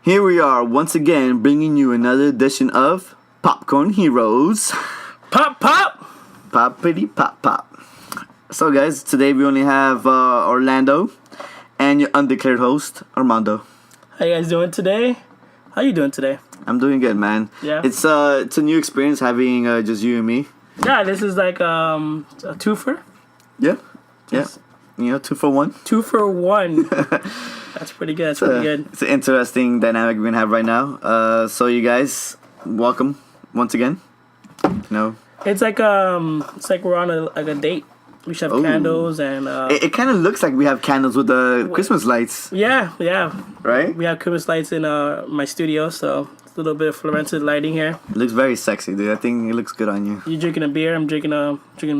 Here we are once again bringing you another edition of Popcorn Heroes. Pop, pop! Poppity pop pop. So guys, today we only have Orlando and your undeclared host, Armando. How you guys doing today? How you doing today? I'm doing good, man. Yeah. It's a new experience having just you and me. Yeah, this is like a twofer. Yeah. Yes. Yeah. You know, 2 for 1. 2 for 1. That's pretty good. That's pretty good. It's an interesting dynamic we're gonna have right now. So you guys, welcome once again. You know, it's like we're on a date. We should have candles and it kind of looks like we have candles with the Christmas lights. Yeah. Right? We have Christmas lights in my studio, so it's a little bit of fluorescent lighting here. It looks very sexy, dude. I think it looks good on you. You drinking a beer? I'm drinking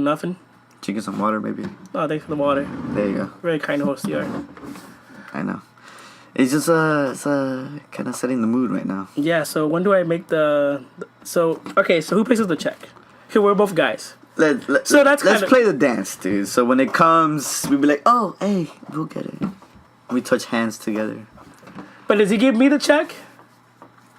nothing. Drinking some water, maybe. Oh, thanks for the water. There you go. Very kind of host you are. I know. It's just kind of setting the mood right now. Yeah. So when do I make So who picks up the check? Here, we're both guys. Let's play the dance, dude. So when it comes, we'll be like, oh, hey, go get it. We touch hands together. But does he give me the check?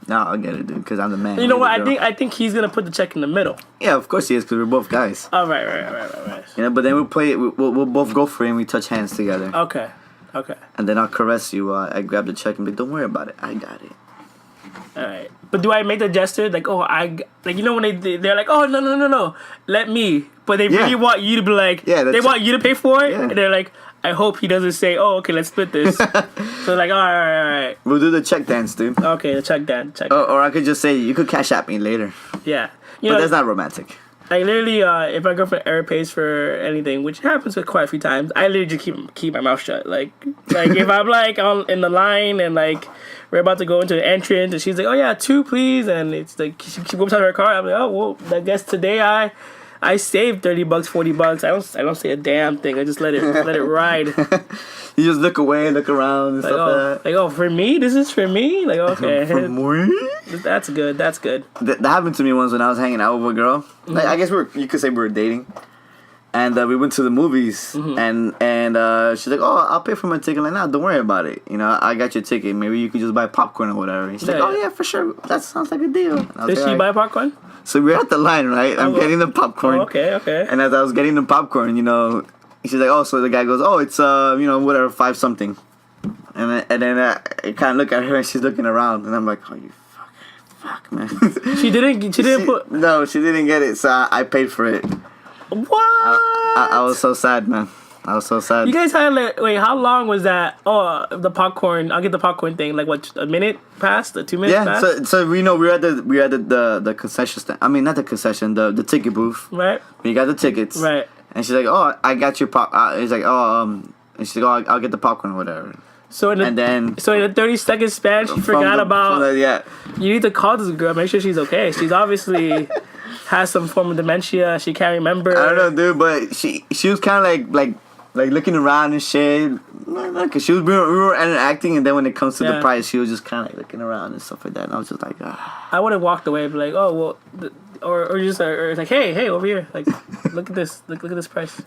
No, I'll get it, dude, because I'm the man. You know what? I think he's gonna put the check in the middle. Yeah, of course he is, because we're both guys. Oh, right. You know, but then we'll play it. We'll both go for it and we touch hands together. Okay. And then I'll caress you. I grab the check and be like, don't worry about it. I got it. All right. But do I make the gesture like, oh, you know when they're like, oh, no, let me, but they really want you to be like, they want you to pay for it, and they're like, I hope he doesn't say, oh, okay, let's split this. So like, all right. We'll do the check dance, dude. Okay, the check dance. Or I could just say, you could cash at me later. Yeah. But that's not romantic. Like literally, if my girlfriend ever pays for anything, which happens with quite a few times, I literally just keep my mouth shut. Like if I'm like in the line and like we're about to go into the entrance and she's like, oh yeah, 2 please, and it's like she whips out her card. I'm like, oh well, I guess today I saved $30, $40. I don't say a damn thing. I just let it ride. You just look away, look around, and stuff like that. Like, oh, for me? This is for me? Like, okay. For me? That's good. That happened to me once when I was hanging out with a girl. Mm-hmm. Like, I guess you could say we were dating. And we went to the movies. Mm-hmm. And she's like, oh, I'll pay for my ticket. I'm like, nah, don't worry about it. You know, I got your ticket. Maybe you could just buy popcorn or whatever. And she's like, oh, yeah, for sure. That sounds like a deal. Did she buy popcorn? So we're at the line, right? I'm getting the popcorn. Oh, okay. And as I was getting the popcorn, you know, she's like, oh, so the guy goes, oh, it's, you know, whatever, 5 something. And then I kind of look at her and she's looking around. And I'm like, oh, you fuck, man. She didn't put... No, she didn't get it, so I paid for it. What? I was so sad, man. I was so sad. You guys had wait, how long was that? Oh, the popcorn. I'll get the popcorn thing. Like what? A minute passed? 2 minutes passed? Yeah. So we know we were at the concession stand. I mean, not the concession. The ticket booth. Right. We got the tickets. Right. And she's like, "Oh, I got your pop." He's like, "Oh, And she's like, "Oh, I'll get the popcorn or whatever." So in a 30-second span, she forgot about. Yeah. You need to call this girl. Make sure she's okay. She's obviously has some form of dementia. She can't remember. I don't know, dude, but she was kind of like looking around and shit. Cause we were interacting, and then when it comes to the price, she was just kind of like looking around and stuff like that. And I was just like, I would have walked away, and be like, oh well, or it's like, hey, over here, like, look at this, look at this price.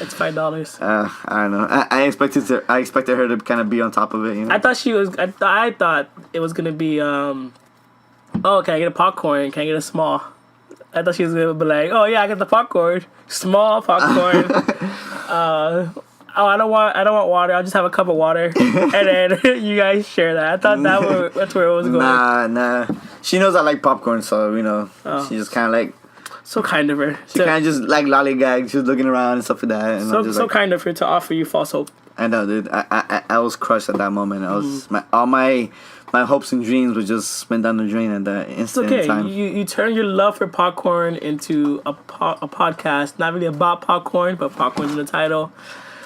It's $5. I don't know. I expected her to kind of be on top of it. You know? I thought it was gonna be oh, can I get a popcorn? Can I get a small? I thought she was gonna be like, oh yeah, I got the popcorn, small popcorn. I don't want water. I'll just have a cup of water, and then you guys share that. I thought that's where it was going. Nah. She knows I like popcorn, so you know, she just kind of like. So kind of her. She kind of just like lollygag. She was looking around and stuff like that. And so kind of her to offer you false hope. I know, dude. I was crushed at that moment. I was all my hopes and dreams were just spent down the drain at that instant in time. You turn your love for popcorn into a podcast. Not really about popcorn, but popcorn's in the title.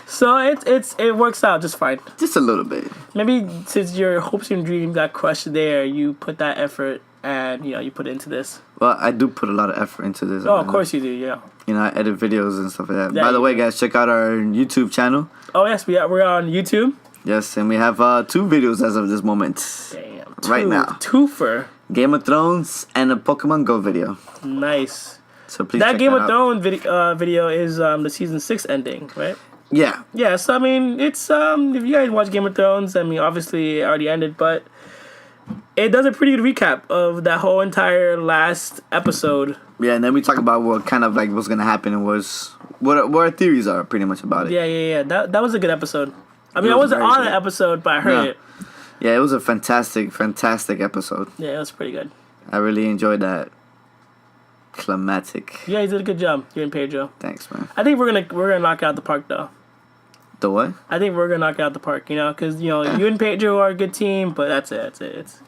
So it works out just fine. Just a little bit. Maybe since your hopes and dreams got crushed there, you put that effort and you put it into this. Well, I do put a lot of effort into this. Oh, of course you do, yeah. You know, I edit videos and stuff like that. By the way, guys, check out our YouTube channel. Oh yes, we're on YouTube. Yes, and we have 2 videos as of this moment. Damn. Right now. Twofer. Game of Thrones and a Pokemon Go video. Nice. So please that check Game that of Thrones video is the season 6 ending, right? Yeah. Yeah, so I mean, it's if you guys watch Game of Thrones, I mean, obviously it already ended, but it does a pretty good recap of that whole entire last episode. Yeah, and then we talk about what kind of like what's gonna happen and what our theories are pretty much about it. Yeah. That was a good episode. I mean, I wasn't on an episode, but I heard it. Yeah, it was a fantastic episode. Yeah, it was pretty good. I really enjoyed that. Climatic. Yeah, you did a good job, you and Pedro. Thanks, man. I think we're gonna knock out the park though. The what? I think we're gonna knock out the park, because you and Pedro are a good team, but that's it. It's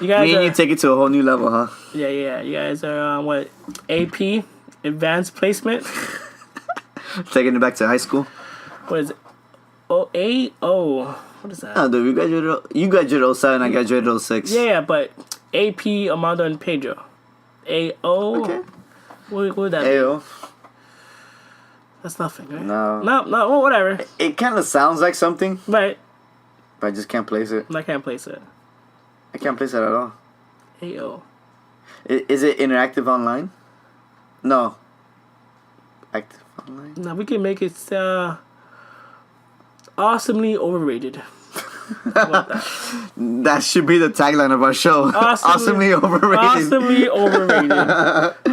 you guys. Me and you take it to a whole new level, huh? Yeah. You guys are what? AP, advanced placement. Taking it back to high school. What is it? Oh. What is that? No, dude, you graduated 07, I graduated 06. Yeah, but AP, Amando, and Pedro. AO. Okay. What would that AO. be? That's nothing, right? No. Well, whatever. It kind of sounds like something, Right. but I just can't place it. I can't place it. I can't place it at all. AO. Is it interactive online? No. Active online? No, we can make it awesomely overrated. That should be the tagline of our show. Awesomely overrated. Awesomely overrated.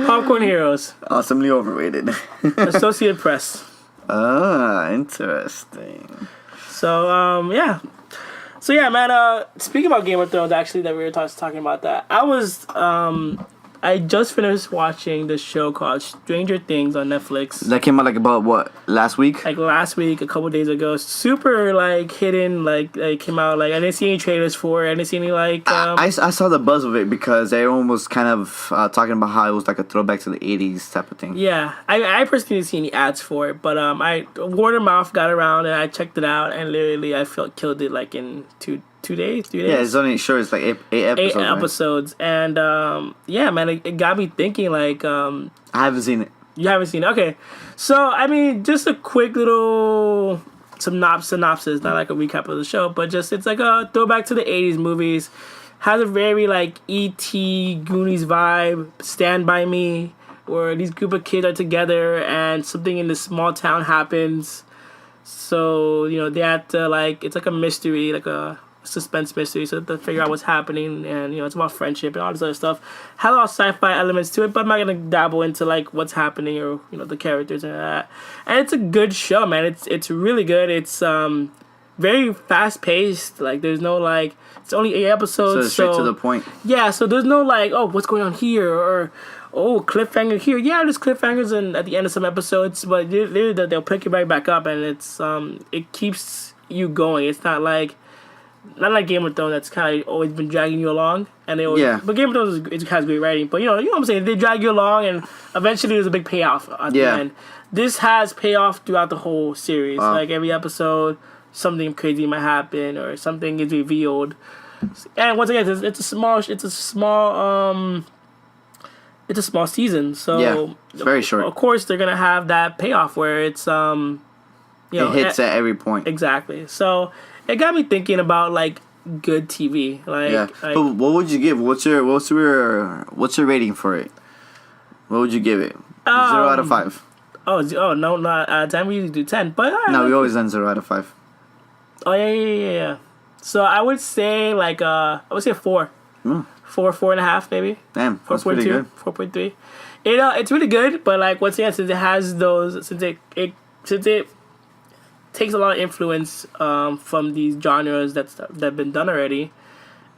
Popcorn Heroes. Awesomely overrated. Associated Press. Ah, interesting. So, yeah. So, yeah, man, speaking about Game of Thrones, actually, that we were talking about that, I just finished watching this show called Stranger Things on Netflix. That came out like about what, last week? Like last week, a couple days ago. Super like hidden, like it came out. Like I didn't see any trailers for it. I didn't see any like. I saw the buzz of it because everyone was kind of talking about how it was like a throwback to the '80s type of thing. Yeah, I personally didn't see any ads for it, but I word of mouth got around and I checked it out and literally I killed it like in 2 days, 3 days. Yeah, it's only it's like eight episodes. 8 episodes, right? And yeah, man, it got me thinking. Like, I haven't seen it. You haven't seen it? Okay, so I mean, just a quick little synopsis, not like a recap of the show, but just it's like a throwback to the '80s movies. Has a very like E.T. Goonies vibe. Stand By Me, where these group of kids are together and something in this small town happens. So they have to like it's like a mystery, like a suspense mystery, so to figure out what's happening, and it's about friendship and all this other stuff. Has a lot of sci-fi elements to it, but I'm not gonna dabble into like what's happening or the characters and that. And it's a good show, man. It's really good. It's very fast paced. Like there's no like it's only 8 episodes, so straight to the point. Yeah, so there's no like what's going on here or cliffhanger here. Yeah, there's cliffhangers and at the end of some episodes, but they'll pick you right back up, and it's it keeps you going. It's not like Game of Thrones that's kind of always been dragging you along, and they always, But Game of Thrones it has great writing, but you know what I'm saying, they drag you along, and eventually there's a big payoff at the end. This has payoff throughout the whole series. Like every episode, something crazy might happen or something is revealed. And once again, it's a small season, so it's very short. Of course, they're gonna have that payoff where it's it hits at every point. Exactly. So it got me thinking about like good TV. Like, but what would you give? What's your rating for it? What would you give it? 0 out of 5. Oh no, not out of 10. We usually do 10, but no, we always done 0 out of 5. Oh yeah. So I would say like I would say 4. 4.5 maybe. Damn, that's pretty good. 4.3. It's really good, but like once again, since it has those, since it takes a lot of influence from these genres that have been done already.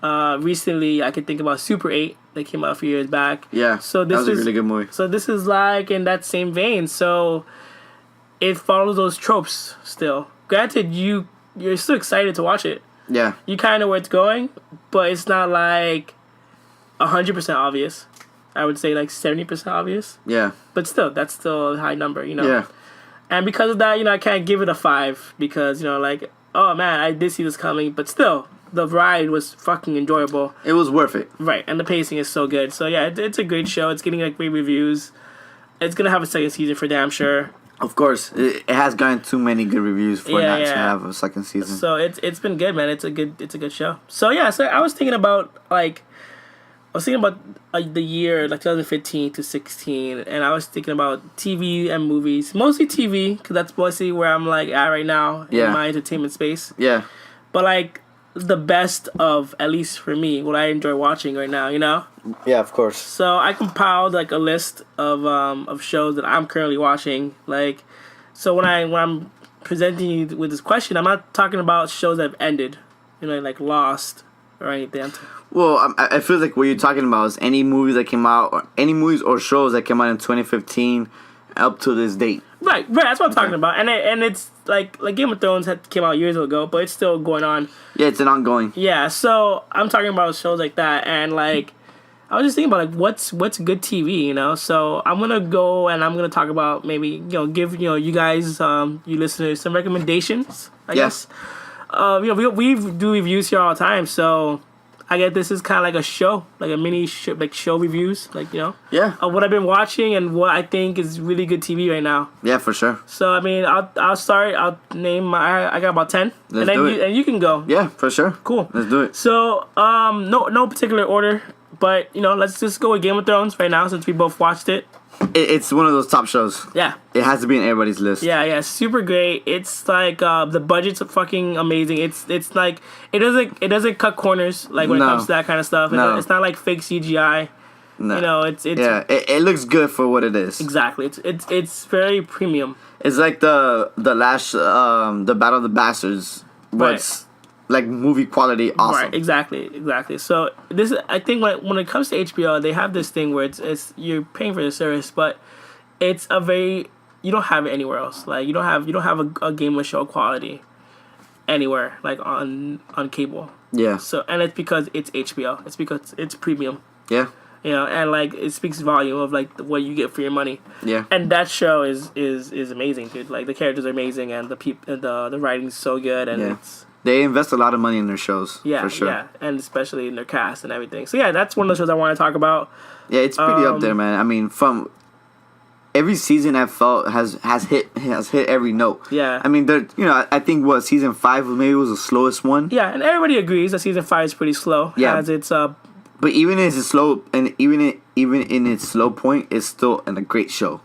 Recently, I could think about Super 8 that came out a few years back. Yeah, so this was a really good movie. So this is like in that same vein. So it follows those tropes still. Granted, you're still excited to watch it. Yeah. You kind of know where it's going, but it's not like 100% obvious. I would say like 70% obvious. Yeah. But still, that's still a high number, Yeah. And because of that, I can't give it a 5 because, like, oh man, I did see this coming, but still, the ride was fucking enjoyable. It was worth it. Right, and the pacing is so good. So yeah, it's a great show. It's getting like great reviews. It's gonna have a second season for damn sure. Of course, it has gotten too many good reviews for not to have a second season. So it's been good, man. It's a good show. So yeah, so I was thinking about the year like 2015 to 16, and I was thinking about TV and movies, mostly TV, because that's mostly where I'm like at right now in my entertainment space. Yeah. But like the best of, at least for me, what I enjoy watching right now. You know. Yeah, of course. So I compiled like a list of shows that I'm currently watching. Like, so when I'm presenting you with this question, I'm not talking about shows that have ended, you know, like Lost or anything. Well, I feel like what you're talking about is any movies that came out, or any movies or shows that came out in 2015 up to this date. Right. That's what I'm talking about, and it's like Game of Thrones came out years ago, but it's still going on. Yeah, it's an ongoing. Yeah, so I'm talking about shows like that, and like I was just thinking about like what's good TV, you know. So I'm gonna go and I'm gonna talk about maybe give you guys you listeners some recommendations. I guess. We do reviews here all the time, so I guess this is kind of like a show, like a mini show, like show reviews, like Yeah. of what I've been watching and what I think is really good TV right now. Yeah, for sure. So I mean, I'll start. I'll name I got about 10. Let's and do then it. and you can go. Yeah, for sure. Cool. Let's do it. So no particular order, but let's just go with Game of Thrones right now since we both watched it. It's one of those top shows. Yeah. It has to be in everybody's list. Yeah, super great. It's like the budget's fucking amazing. It's like it doesn't cut corners like when it comes to that kind of stuff. No. It's not like fake CGI. No. It's yeah. It looks good for what it is. exactly. It's very premium. It's like the last the Battle of the Bastards. What's like movie quality awesome. Right, exactly. So this I think when it comes to HBO, they have this thing where it's you're paying for the service, but it's a very you don't have it anywhere else. Like you don't have a game of show quality anywhere like on cable. Yeah. So and it's because it's HBO. It's because it's premium. Yeah. And like it speaks volume of like what you get for your money. Yeah. And that show is amazing, dude. Like the characters are amazing and the writing's so good and it's they invest a lot of money in their shows. yeah, for sure. yeah, and especially in their cast and everything. So yeah, that's one of the shows I want to talk about. Yeah, it's pretty up there, man. I mean, from every season I felt has hit every note. Yeah. I mean, I think season 5 maybe was the slowest one. Yeah, and everybody agrees that season 5 is pretty slow. Yeah. As it's But even as it's slow, and even in its slow point, it's still a great show.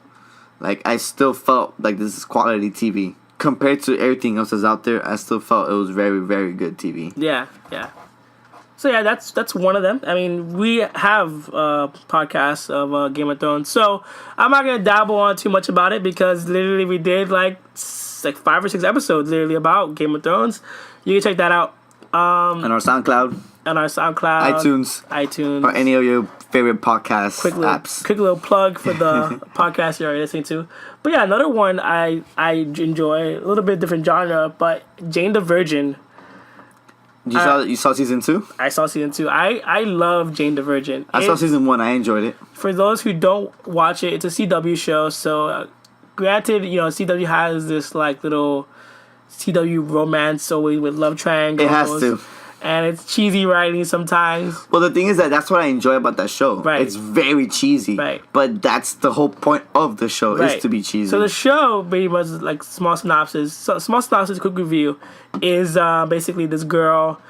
Like I still felt like this is quality TV compared to everything else that's out there. I still felt it was very, very good TV. Yeah. So yeah, that's one of them. I mean, we have podcasts of Game of Thrones, so I'm not gonna dabble on too much about it because literally we did like 5 or 6 episodes literally about Game of Thrones. You can check that out On our SoundCloud, iTunes, or any of your favorite podcast apps. Quick little plug for the podcast you're listening to. But yeah, another one I enjoy, a little bit different genre, but Jane the Virgin. You saw season 2? I saw season 2. I love Jane the Virgin. I saw season 1. I enjoyed it. For those who don't watch it, it's a CW show. So, granted, CW has this like little CW romance always with love triangles. It has to. And it's cheesy writing sometimes. Well, the thing is that's what I enjoy about that show. Right. It's very cheesy. Right. But that's the whole point of the show is to be cheesy. So the show, pretty much like small synopsis, quick review, is basically this girl.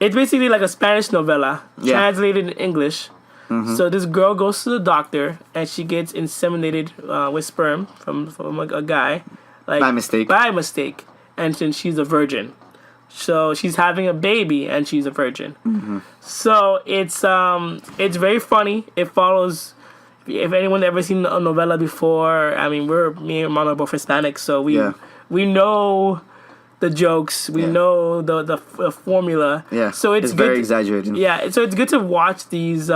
It's basically like a Spanish novella translated in English. Mm-hmm. So this girl goes to the doctor and she gets inseminated with sperm from a guy. Like, by mistake. And then she's a virgin. So she's having a baby and she's a virgin. Mm-hmm. So it's very funny. It follows. If anyone ever seen a novella before, I mean, me and Mama are both Hispanic, so we know the jokes, we know the formula. Yeah. So it's very exaggerated. Yeah. So it's good to watch these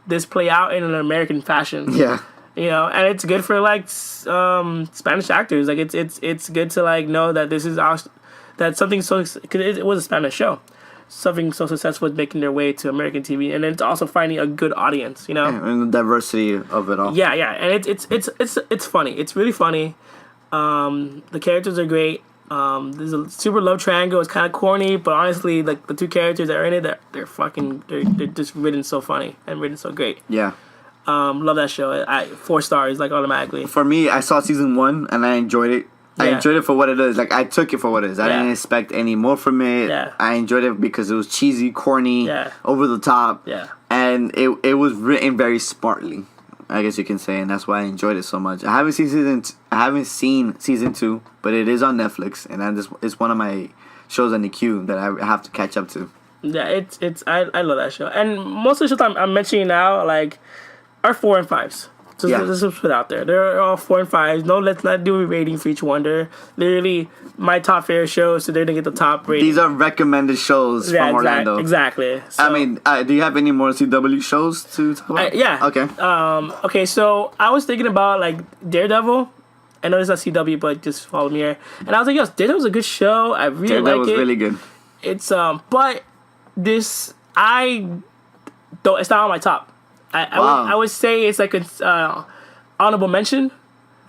this play out in an American fashion. Yeah. And it's good for like Spanish actors. Like it's good to like know that this is that something so, because it was a Spanish show, something so successful is making their way to American TV, and then it's also finding a good audience, Yeah, and the diversity of it all. Yeah, and it's funny. It's really funny. The characters are great. There's a super love triangle. It's kind of corny, but honestly, like the 2 characters that are in it, they're just written so funny and written so great. Yeah. Love that show. 4 stars like automatically. For me, I saw season 1 and I enjoyed it. I enjoyed it for what it is. Like, I took it for what it is. I didn't expect any more from it. Yeah. I enjoyed it because it was cheesy, corny, over the top. Yeah. And it was written very smartly, I guess you can say, and that's why I enjoyed it so much. I haven't seen season 2, but it is on Netflix, and it's one of my shows in the queue that I have to catch up to. Yeah, I love that show, and most of the shows I'm mentioning now like are 4 and 5s. Just let's put it out there. They're all 4 and 5s. No, let's not do a rating for each one. They're literally my top favorite shows, so they're gonna get the top rating. These are recommended shows from Orlando. Exactly. So, I mean, do you have any more CW shows to talk about? Yeah. Okay. Okay, so I was thinking about like Daredevil. I know it's not CW, but just follow me here. And I was like, yo, Daredevil's a good show. I really like it. Daredevil was really good. It's but this it's not on my top. I would say it's like a honorable mention.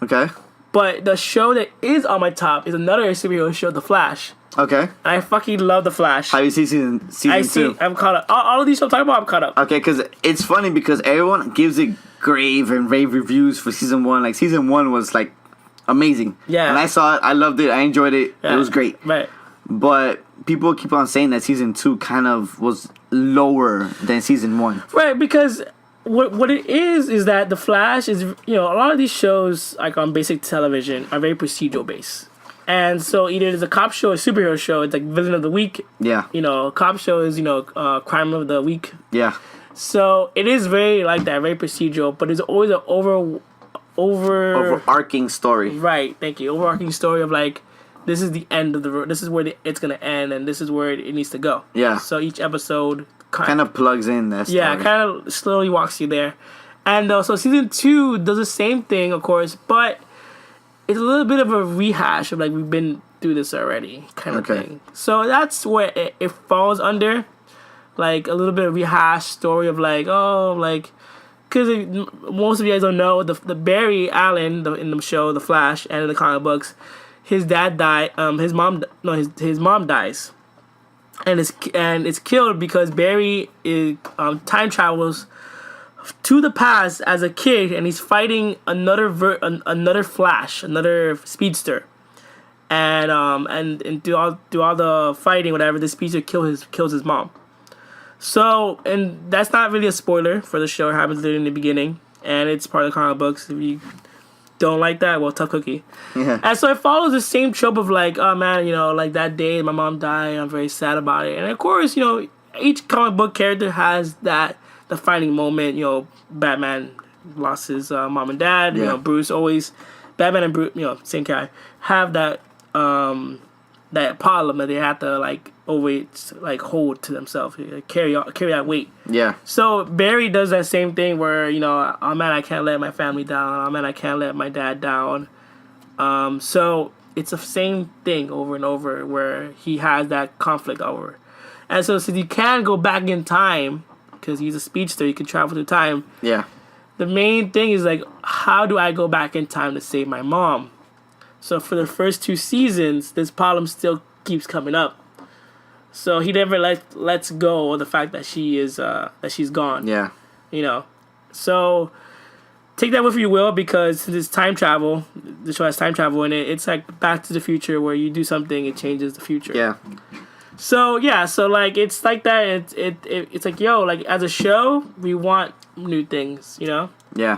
Okay. But the show that is on my top is another superhero show, The Flash. Okay. And I fucking love The Flash. Have you seen season 2? I'm caught up. All of these shows I'm talking about, I'm caught up. Okay, because it's funny because everyone gives it grave and rave reviews for season 1. Like, season 1 was, like, amazing. Yeah. And I saw it. I loved it. I enjoyed it. Yeah. It was great. Right. But people keep on saying that season 2 kind of was lower than season 1. Right, because what it is that The Flash is, a lot of these shows, like on basic television, are very procedural based. And so either there's a cop show or a superhero show, it's like villain of the week. Yeah. Cop show is, crime of the week. Yeah. So it is very like that, very procedural, but there's always an overarching story. Right, thank you. Overarching story of like, this is the end of the road. This is where it's going to end, and this is where it needs to go. Yeah. So each episode kind of plugs in that story. Yeah, kind of slowly walks you there. And so season 2 does the same thing, of course, but it's a little bit of a rehash of like, we've been through this already kind of thing. So that's where it falls under, like a little bit of rehash story of like, because most of you guys don't know, the Barry Allen in the show, The Flash, and in the comic books, his dad died. His mom dies, and it's killed because Barry time travels to the past as a kid, and he's fighting another Flash, another speedster, and through all the fighting, whatever, the speedster kills his mom. So, and that's not really a spoiler for the show. It happens in the beginning, and it's part of the comic books. If you don't like that, well, tough cookie. Yeah. And so it follows the same trope of like, oh man, like that day my mom died, I'm very sad about it. And of course, each comic book character has that defining moment. Batman lost his mom and dad. Yeah. Bruce always, Batman and Bruce, same guy, have that that problem that they have to like always like hold to themselves, carry that weight. Yeah. So Barry does that same thing where oh man, I can't let my family down. Oh man, I can't let my dad down. So it's the same thing over and over where he has that conflict over. And so since you can go back in time because he's a speedster, you can travel through time. Yeah. The main thing is like, how do I go back in time to save my mom? So for the first 2 seasons, this problem still keeps coming up. So he never lets go of the fact that she's gone. Yeah. So take that with you will, because since it's time travel, the show has time travel in it. It's like Back to the Future where you do something, it changes the future. Yeah. So like it's like that. It's like, yo, like as a show, we want new things, Yeah.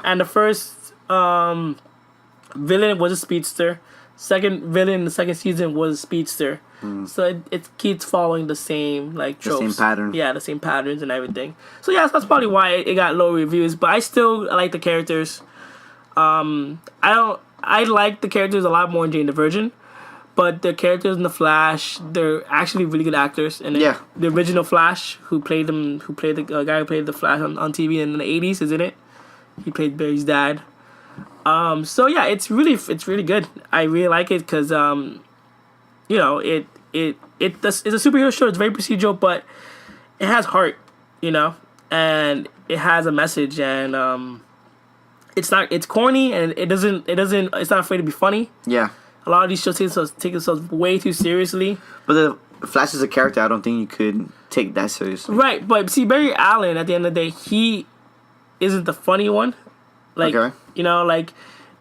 And the first villain was a speedster. Second villain in the second season was a speedster. So it keeps following the same like tropes. The same pattern. Yeah, the same patterns and everything. So yeah, that's probably why it got low reviews. But I still like the characters. I like the characters a lot more in Jane the Virgin. But the characters in The Flash, they're actually really good actors. And yeah. The original Flash, who played the guy who played the Flash on TV in the 80s, is in it. He played Barry's dad. So yeah, it's really good. I really like it because it's a superhero show. It's very procedural, but it has heart, and it has a message, and it's corny, and it's not afraid to be funny. Yeah. A lot of these shows take themselves way too seriously. But the Flash is a character I don't think you could take that seriously. Right, but see, Barry Allen, at the end of the day, he isn't the funny one. Like, okay. Like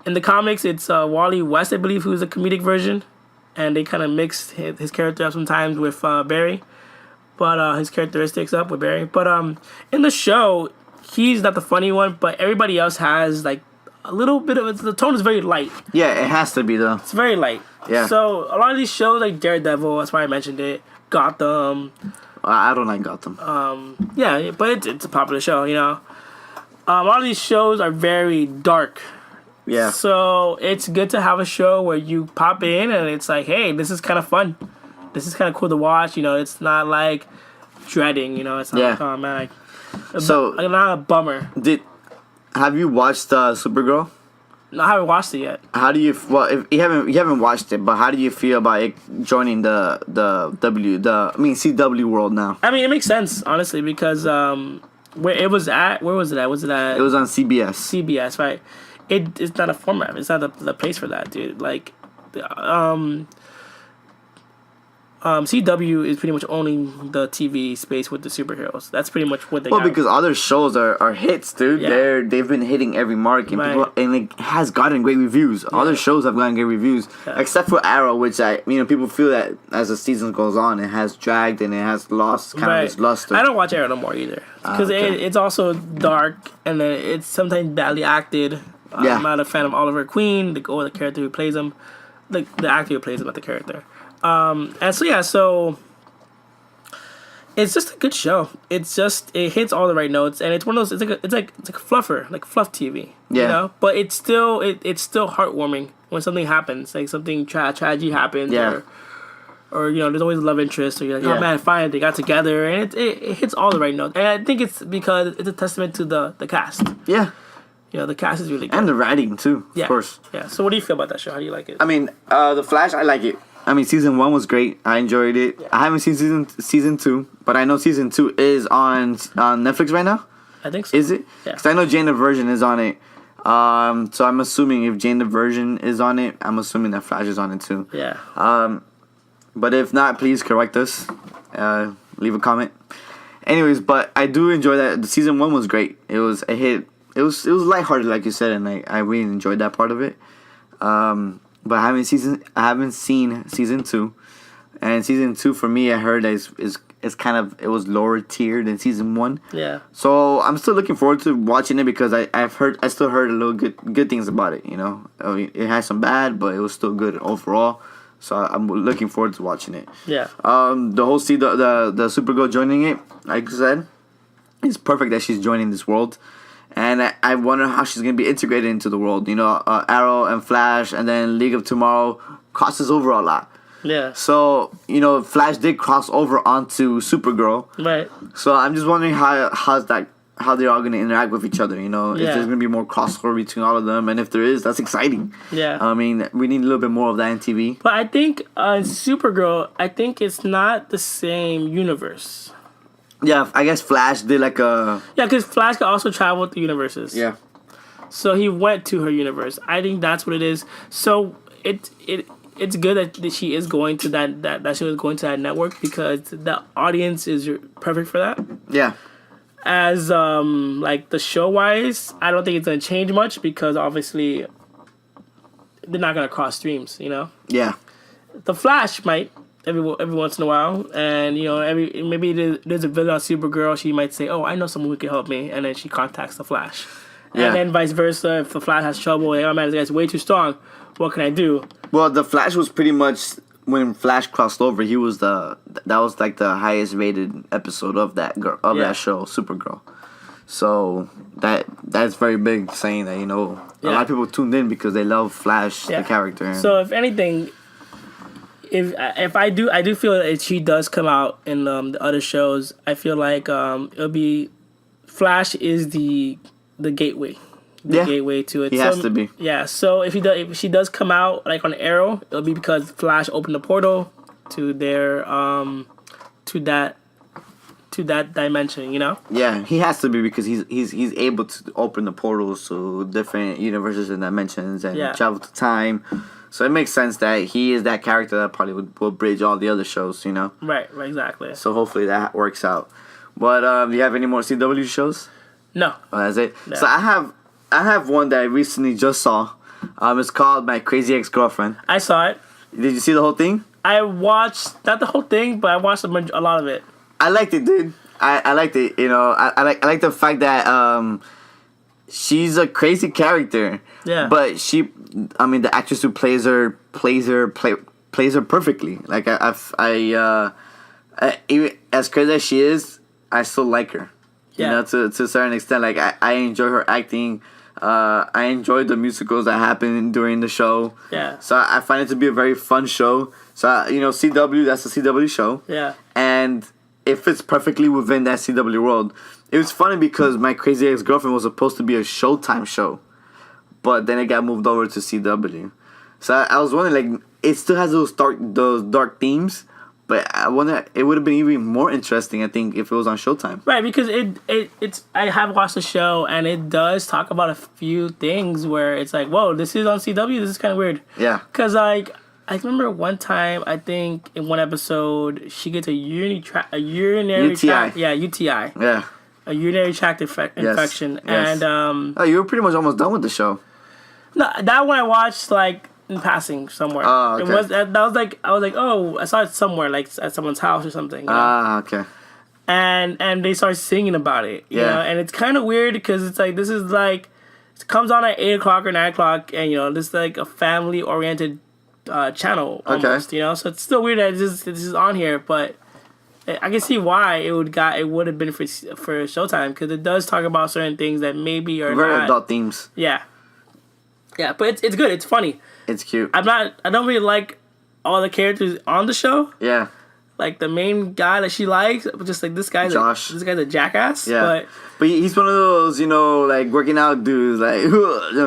in the comics, it's Wally West, I believe, who's a comedic version. And they kind of mix his character up sometimes with Barry. But his characteristics up with Barry. But in the show, he's not the funny one, but everybody else has like a little bit of it. The tone is very light. Yeah, it has to be though. It's very light. Yeah. So a lot of these shows like Daredevil, that's why I mentioned it. Gotham. I don't like Gotham. Yeah, but it's a popular show, you know. A lot of these shows are very dark. Yeah. So it's good to have a show where you pop in and it's like, hey, this is kind of fun. This is kind of cool to watch. You know, it's not like dreading. You know, it's not like, oh man, not a bummer. Have you watched Supergirl? No, I haven't watched it yet. How do you? Well, if you haven't watched it, but how do you feel about it joining the CW world now? I mean, it makes sense honestly because where it was at, where was it at? Was it at? It was on CBS. CBS, right? It's not a format. It's not the place for that, dude. Like, CW is pretty much owning the TV space with the superheroes. That's pretty much what they. Well, because other shows are hits, dude. Yeah. They've been hitting every mark, and it has gotten great reviews. Yeah. Other shows have gotten great reviews, except for Arrow, which people feel that as the season goes on, it has dragged and it has lost kind of its luster. I don't watch Arrow no more either because it's also dark and then it's sometimes badly acted. I'm not a fan of Oliver Queen, the character who plays him, the actor who plays him, not the character. And so it's just a good show. It hits all the right notes, and it's one of those. It's like a fluffer, like fluff TV. Yeah. You know, but it's still heartwarming when something happens, like something tragedy happens. Yeah. Or there's always a love interest, or you're like, oh man, fine, they got together, and it hits all the right notes. And I think it's because it's a testament to the cast. Yeah. The cast is really good. And the writing too, of course. Yeah. So what do you feel about that show? How do you like it? I mean, The Flash, I like it. I mean, season 1 was great. I enjoyed it. Yeah. I haven't seen season 2, but I know season 2 is on Netflix right now. I think so. Is it? Yeah. Because I know Jane the Virgin is on it. So I'm assuming if Jane the Virgin is on it, I'm assuming that Flash is on it too. Yeah. But if not, please correct us. Leave a comment. Anyways, but I do enjoy that. The season 1 was great. It was a hit. It was lighthearted, like you said, and I really enjoyed that part of it. But I haven't seen season 2, and season 2 for me, I heard is kind of, it was lower tier than season 1. Yeah. So I'm still looking forward to watching it because I still heard a little good things about it. I mean, it has some bad, but it was still good overall. So I'm looking forward to watching it. Yeah. The whole the Supergirl joining it, like I said, it's perfect that she's joining this world. And I wonder how she's going to be integrated into the world. Arrow and Flash and then League of Tomorrow crosses over a lot. Yeah. So, Flash did cross over onto Supergirl. Right. So I'm just wondering how they're all going to interact with each other, If there's going to be more crossover between all of them. And if there is, that's exciting. Yeah. I mean, we need a little bit more of that in TV. But I think Supergirl, it's not the same universe. Yeah, I guess Flash did like a... Yeah, because Flash could also travel with the universes. Yeah. So he went to her universe. I think that's what it is. So it's good that she is going to that she was going to that network because the audience is perfect for that. Yeah. As like the show wise, I don't think it's gonna change much because obviously they're not gonna cross streams. Yeah. The Flash might. Every once in a while, and maybe there's a villain on Supergirl. She might say, "Oh, I know someone who can help me," and then she contacts the Flash. Yeah. And then vice versa. If the Flash has trouble, like, oh man, this guy's way too strong. What can I do? Well, the Flash was pretty much when Flash crossed over. He was that was like the highest rated episode of that that show, Supergirl. So that's very big, saying that a lot of people tuned in because they love Flash, the character. So if anything. If I do feel that if she does come out in the other shows, I feel like it'll be Flash is the gateway, gateway to it. He has to be. Yeah. So if she does come out like on Arrow, it'll be because Flash opened the portal to their to that dimension. Yeah, he has to be because he's able to open the portals to different universes and dimensions and travel to time. So it makes sense that he is that character that probably will bridge all the other shows, Right, exactly. So hopefully that works out. But do you have any more CW shows? No. Oh, that's it? No. So I have one that I recently just saw. It's called My Crazy Ex-Girlfriend. I saw it. Did you see the whole thing? I watched, not the whole thing, but I watched a lot of it. I liked it, dude. I liked it, I like the fact that she's a crazy character. Yeah. But the actress who plays her perfectly. Like even as crazy as she is, I still like her. Yeah. You know, to a certain extent. Like I enjoy her acting. I enjoy the musicals that happen during the show. Yeah. So I find it to be a very fun show. So CW, that's a CW show. Yeah. And it fits perfectly within that CW world. It was funny because my Crazy Ex-Girlfriend was supposed to be a Showtime show, but then it got moved over to CW. So I was wondering, like, it still has those dark themes, but I wonder, it would have been even more interesting, I think, if it was on Showtime. Right, because it's I have watched the show and it does talk about a few things where it's like, whoa, this is on CW. This is kind of weird. Yeah. Because like I remember one time, I think in one episode she gets a urinary UTI. tract, UTI. Yeah. A urinary tract infection, Yes. and you were pretty much almost done with the show. no, that one I watched like in passing somewhere. Oh, okay. It was that was like I was like, oh, I saw it somewhere, like at someone's house or something. Okay. And they start singing about it, you know, and it's kind of weird because it's like this is like it comes on at 8:00 or 9:00, and this is like a family oriented channel almost, so it's still weird that this is on here, but I can see why it would have been for Showtime, because it does talk about certain things that maybe are very not adult themes. Yeah, but it's good. It's funny. It's cute. I don't really like all the characters on the show. Yeah. Like the main guy that she likes, just like this guy's Josh. This guy's a jackass. Yeah. But he's one of those, like working out dudes, like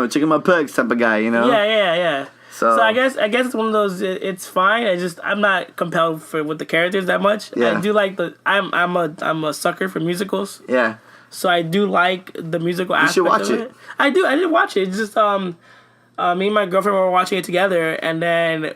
checking my pecs type of guy, Yeah. So I guess it's one of those. It's fine. I'm not compelled with the characters that much. Yeah. I do like I'm a sucker for musicals. Yeah. So I do like the musical aspect. You should watch of it. I did watch it. It's just me and my girlfriend were watching it together, and then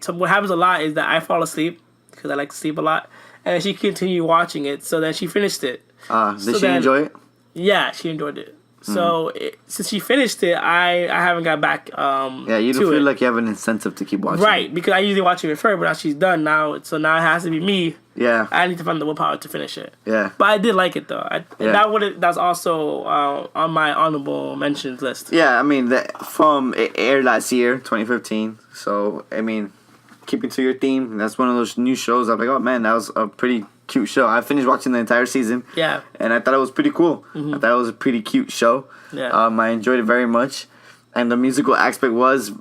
what happens a lot is that I fall asleep because I like to sleep a lot, and she continued watching it. So then she finished it. Did she enjoy it? Yeah, she enjoyed it. So since she finished it, I haven't got back. You don't feel like you have an incentive to keep watching. Right, because I usually watch it with her, but now she's done now, so now it has to be me. Yeah, I need to find the willpower to finish it. Yeah, but I did like it though. That's also on my honorable mentions list. Yeah, I mean it aired last year, 2015. So I mean, keeping to your theme, that's one of those new shows. I'm like, oh man, that was a pretty cute show. I finished watching the entire season. Yeah. And I thought it was pretty cool. I thought it was a pretty cute show. Yeah. I enjoyed it very much. And the musical aspect was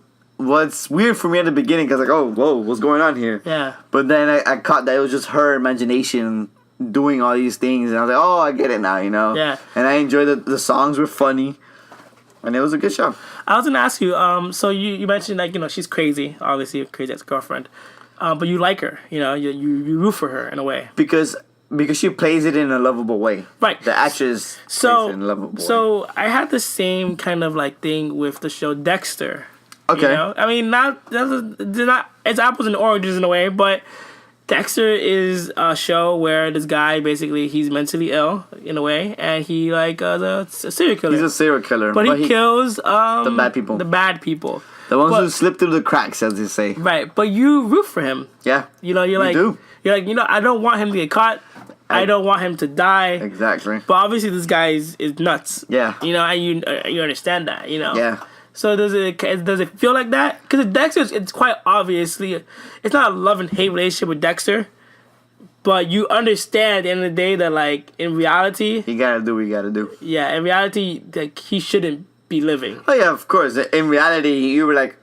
weird for me at the beginning because like, oh, whoa, what's going on here? Yeah. But then I caught that it was just her imagination doing all these things. And I was like, oh, I get it now, Yeah. And I enjoyed the songs were funny. And it was a good show. I was going to ask you, so you mentioned like, she's crazy, obviously, crazy ex-girlfriend. But you like her, you root for her in a way. Because she plays it in a lovable way. Right. The actress plays it in a lovable way. So I had the same kind of like thing with the show Dexter. Okay. I mean, it's apples and oranges in a way, but Dexter is a show where this guy basically he's mentally ill in a way, and he like a serial killer. He's a serial killer, but he kills the bad people. The bad people. The ones who slip through the cracks, as they say. Right, but you root for him. Yeah. You're like, I don't want him to get caught. I don't want him to die. Exactly. But obviously, this guy is nuts. Yeah. And you understand that. Yeah. So does it feel like that? Because Dexter, it's quite obviously, it's not a love and hate relationship with Dexter, but you understand at the end of the day that like in reality, you gotta do what you gotta do. Yeah, in reality, like he shouldn't be living. Oh yeah, of course. In reality, you were like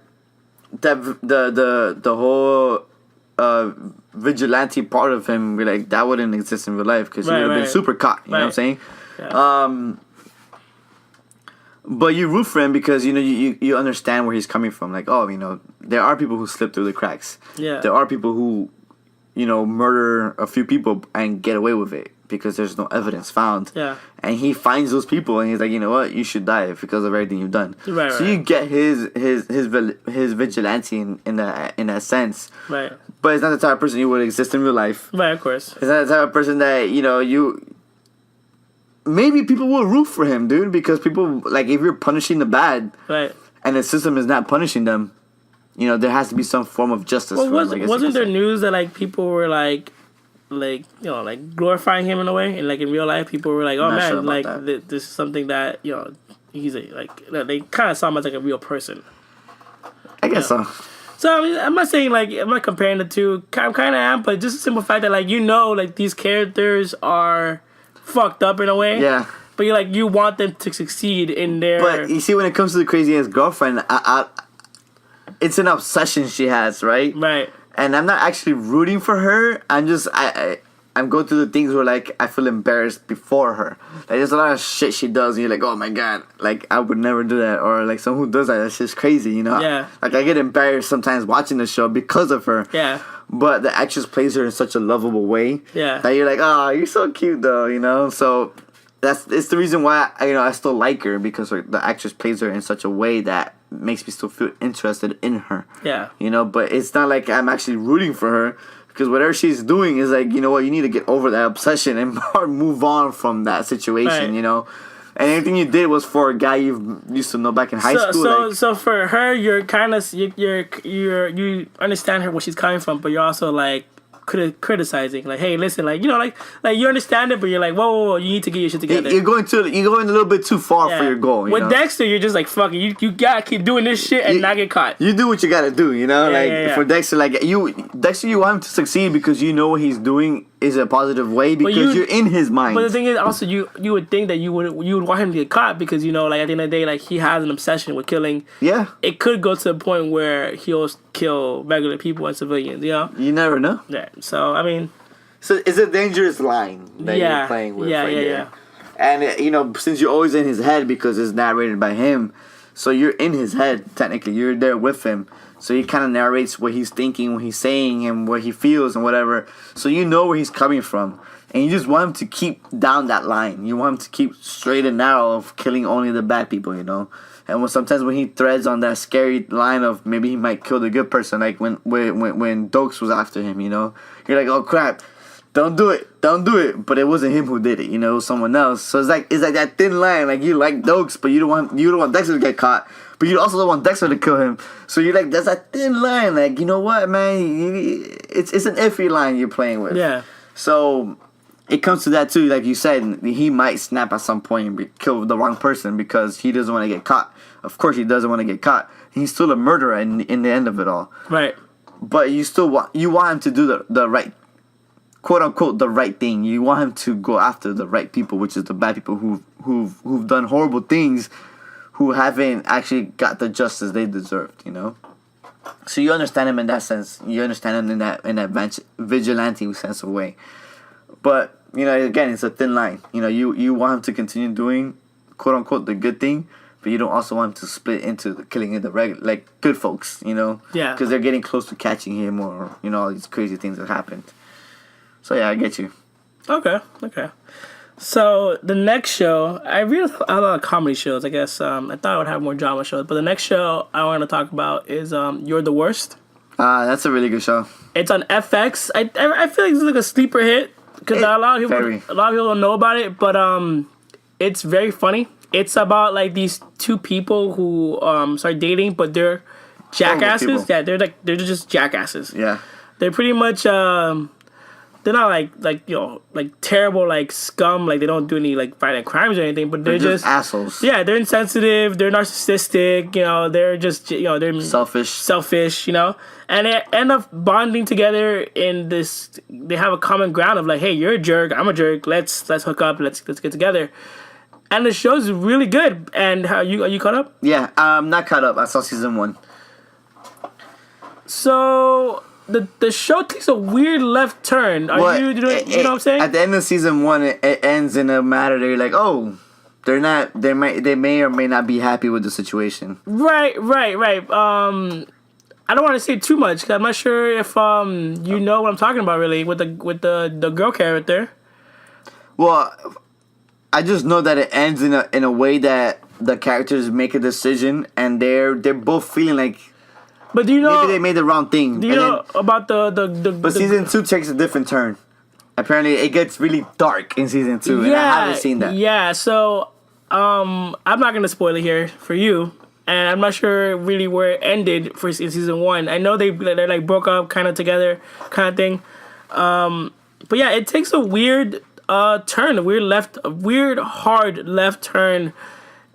the whole vigilante part of him. We're like that wouldn't exist in real life because he would have been super caught. You know what I'm saying? Yeah. But you root for him because you understand where he's coming from. Like, oh, there are people who slip through the cracks. Yeah. There are people who, murder a few people and get away with it because there's no evidence found. Yeah. And he finds those people and he's like, you know what, you should die because of everything you've done. Right. So you get his vigilante in that sense. Right. But it's not the type of person you would exist in real life. Right. Of course. It's not the type of person that you. Maybe people will root for him, dude, because people, like, if you're punishing the bad, right, and the system is not punishing them, there has to be some form of justice. Well, wasn't there news that, like, people were, like, glorifying him in a way? And, like, in real life, people were like, oh, man, like, this is something that, they kind of saw him as like a real person. I guess so. So I mean, I'm not saying like I'm not comparing the two. I kind of am, but just the simple fact that like like these characters are fucked up in a way. Yeah. But you want them to succeed in their. But you see, when it comes to the crazy ass girlfriend, it's an obsession she has, right? Right. And I'm not actually rooting for her. I'm going through the things where like I feel embarrassed before her. Like there's a lot of shit she does, and you're like, oh my god, like I would never do that, or like someone who does that, that's just crazy, you know? Yeah. Like I get embarrassed sometimes watching the show because of her. Yeah. But the actress plays her in such a lovable way. Yeah. That you're like, oh, you're so cute though, you know? So it's the reason why I still like her, because the actress plays her in such a way that makes me still feel interested in her. Yeah. You know, but it's not like I'm actually rooting for her, because whatever she's doing is like, you know what, you need to get over that obsession and move on from that situation, right. You know? And anything you did was for a guy you used to know back in high school. So for her, you're kind of you understand her where she's coming from, but you're also like criticizing, like, hey, listen, like, you know, like you understand it, but you're like, whoa, you need to get your shit together. You're going a little bit too far for your goal. With know? Dexter, you're just like, fuck it, you gotta keep doing this shit and not get caught. You do what you gotta do, you know. For Dexter, like you want him to succeed because you know what he's doing is a positive way, because you're in his mind. But the thing is, also, you would think that you would want him to get caught, because you know, like at the end of the day, like he has an obsession with killing. Yeah. It could go to the point where he'll kill regular people and civilians. You know. You never know. Yeah. So I mean. So it's a dangerous line that you're playing with. Yeah. And you know, since you're always in his head because it's narrated by him, so you're in his head technically. You're there with him. So he kind of narrates what he's thinking, what he's saying, and what he feels and whatever. So you know where he's coming from. And you just want him to keep down that line. You want him to keep straight and narrow of killing only the bad people, you know? And sometimes when he threads on that scary line of maybe he might kill the good person, like when Dokes was after him, you know? You're like, oh crap, don't do it. But it wasn't him who did it, you know? It was someone else. So it's like that thin line. Like you like Dokes, but you don't want Dexter to get caught. But you also don't want Dexter to kill him. So you're like, there's that thin line. Like, you know what, man? It's an iffy line you're playing with. Yeah. So it comes to that, too. Like you said, he might snap at some point and kill the wrong person because he doesn't want to get caught. Of course he doesn't want to get caught. He's still a murderer in the end of it all. Right. But you still want him to do the right, quote-unquote, the right thing. You want him to go after the right people, which is the bad people who've done horrible things, who haven't actually got the justice they deserved, you know? So you understand him in that sense. You understand him in that vigilante sense of way. But, you know, again, it's a thin line. You know, you want him to continue doing, quote-unquote, the good thing, but you don't also want him to split into the killing of the regular, like, good folks, you know? Yeah. Because they're getting close to catching him, or, you know, all these crazy things that happened. So, yeah, I get you. Okay. So the next show, I really a lot of comedy shows. I guess I thought I would have more drama shows, but the next show I want to talk about is You're the Worst. That's a really good show. It's on FX. I feel like it's like a sleeper hit because a lot of people don't know about it, but it's very funny. It's about like these two people who start dating, but they're jackasses. Yeah, they're just jackasses. Yeah, they're pretty much. They're not like you know, like terrible, like scum, like they don't do any like violent crimes or anything, but they're just assholes. Yeah, they're insensitive, they're narcissistic, you know, they're just, you know, they're selfish, you know, and they end up bonding together in this. They have a common ground of like, hey, you're a jerk, I'm a jerk, let's hook up, let's get together, and the show's really good. And are you caught up? Yeah, I'm not caught up. I saw season 1. So. The show takes a weird left turn. You know what I'm saying? At the end of season 1, it ends in a matter that you're like, oh, they may or may not be happy with the situation. Right. I don't want to say too much because I'm not sure if you know what I'm talking about really with the girl character. Well, I just know that it ends in a way that the characters make a decision and they're both feeling like. But do you know maybe they made the wrong thing? Do you know about But season 2 takes a different turn. Apparently, it gets really dark in season 2, and I haven't seen that. Yeah, so I'm not gonna spoil it here for you, and I'm not sure really where it ended in season 1. I know they like broke up, kind of together, kind of thing. But yeah, it takes a weird turn, a weird hard left turn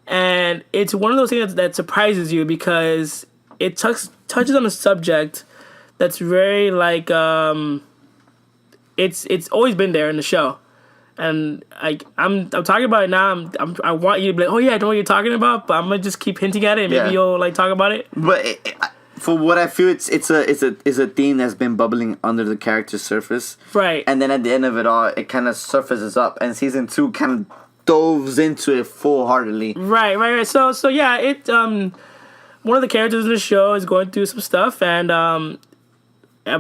And it's one of those things that surprises you because it touches on a subject that's very like it's always been there in the show. And I'm talking about it now. I want you to be like, oh yeah, I know what you're talking about, but I'm gonna just keep hinting at it. And maybe you'll like talk about it. But for what I feel, it's a theme that's been bubbling under the character's surface, right? And then at the end of it all, it kind of surfaces up, and season 2 kind of dove into it full-heartedly. Right. So yeah, it one of the characters in the show is going through some stuff, and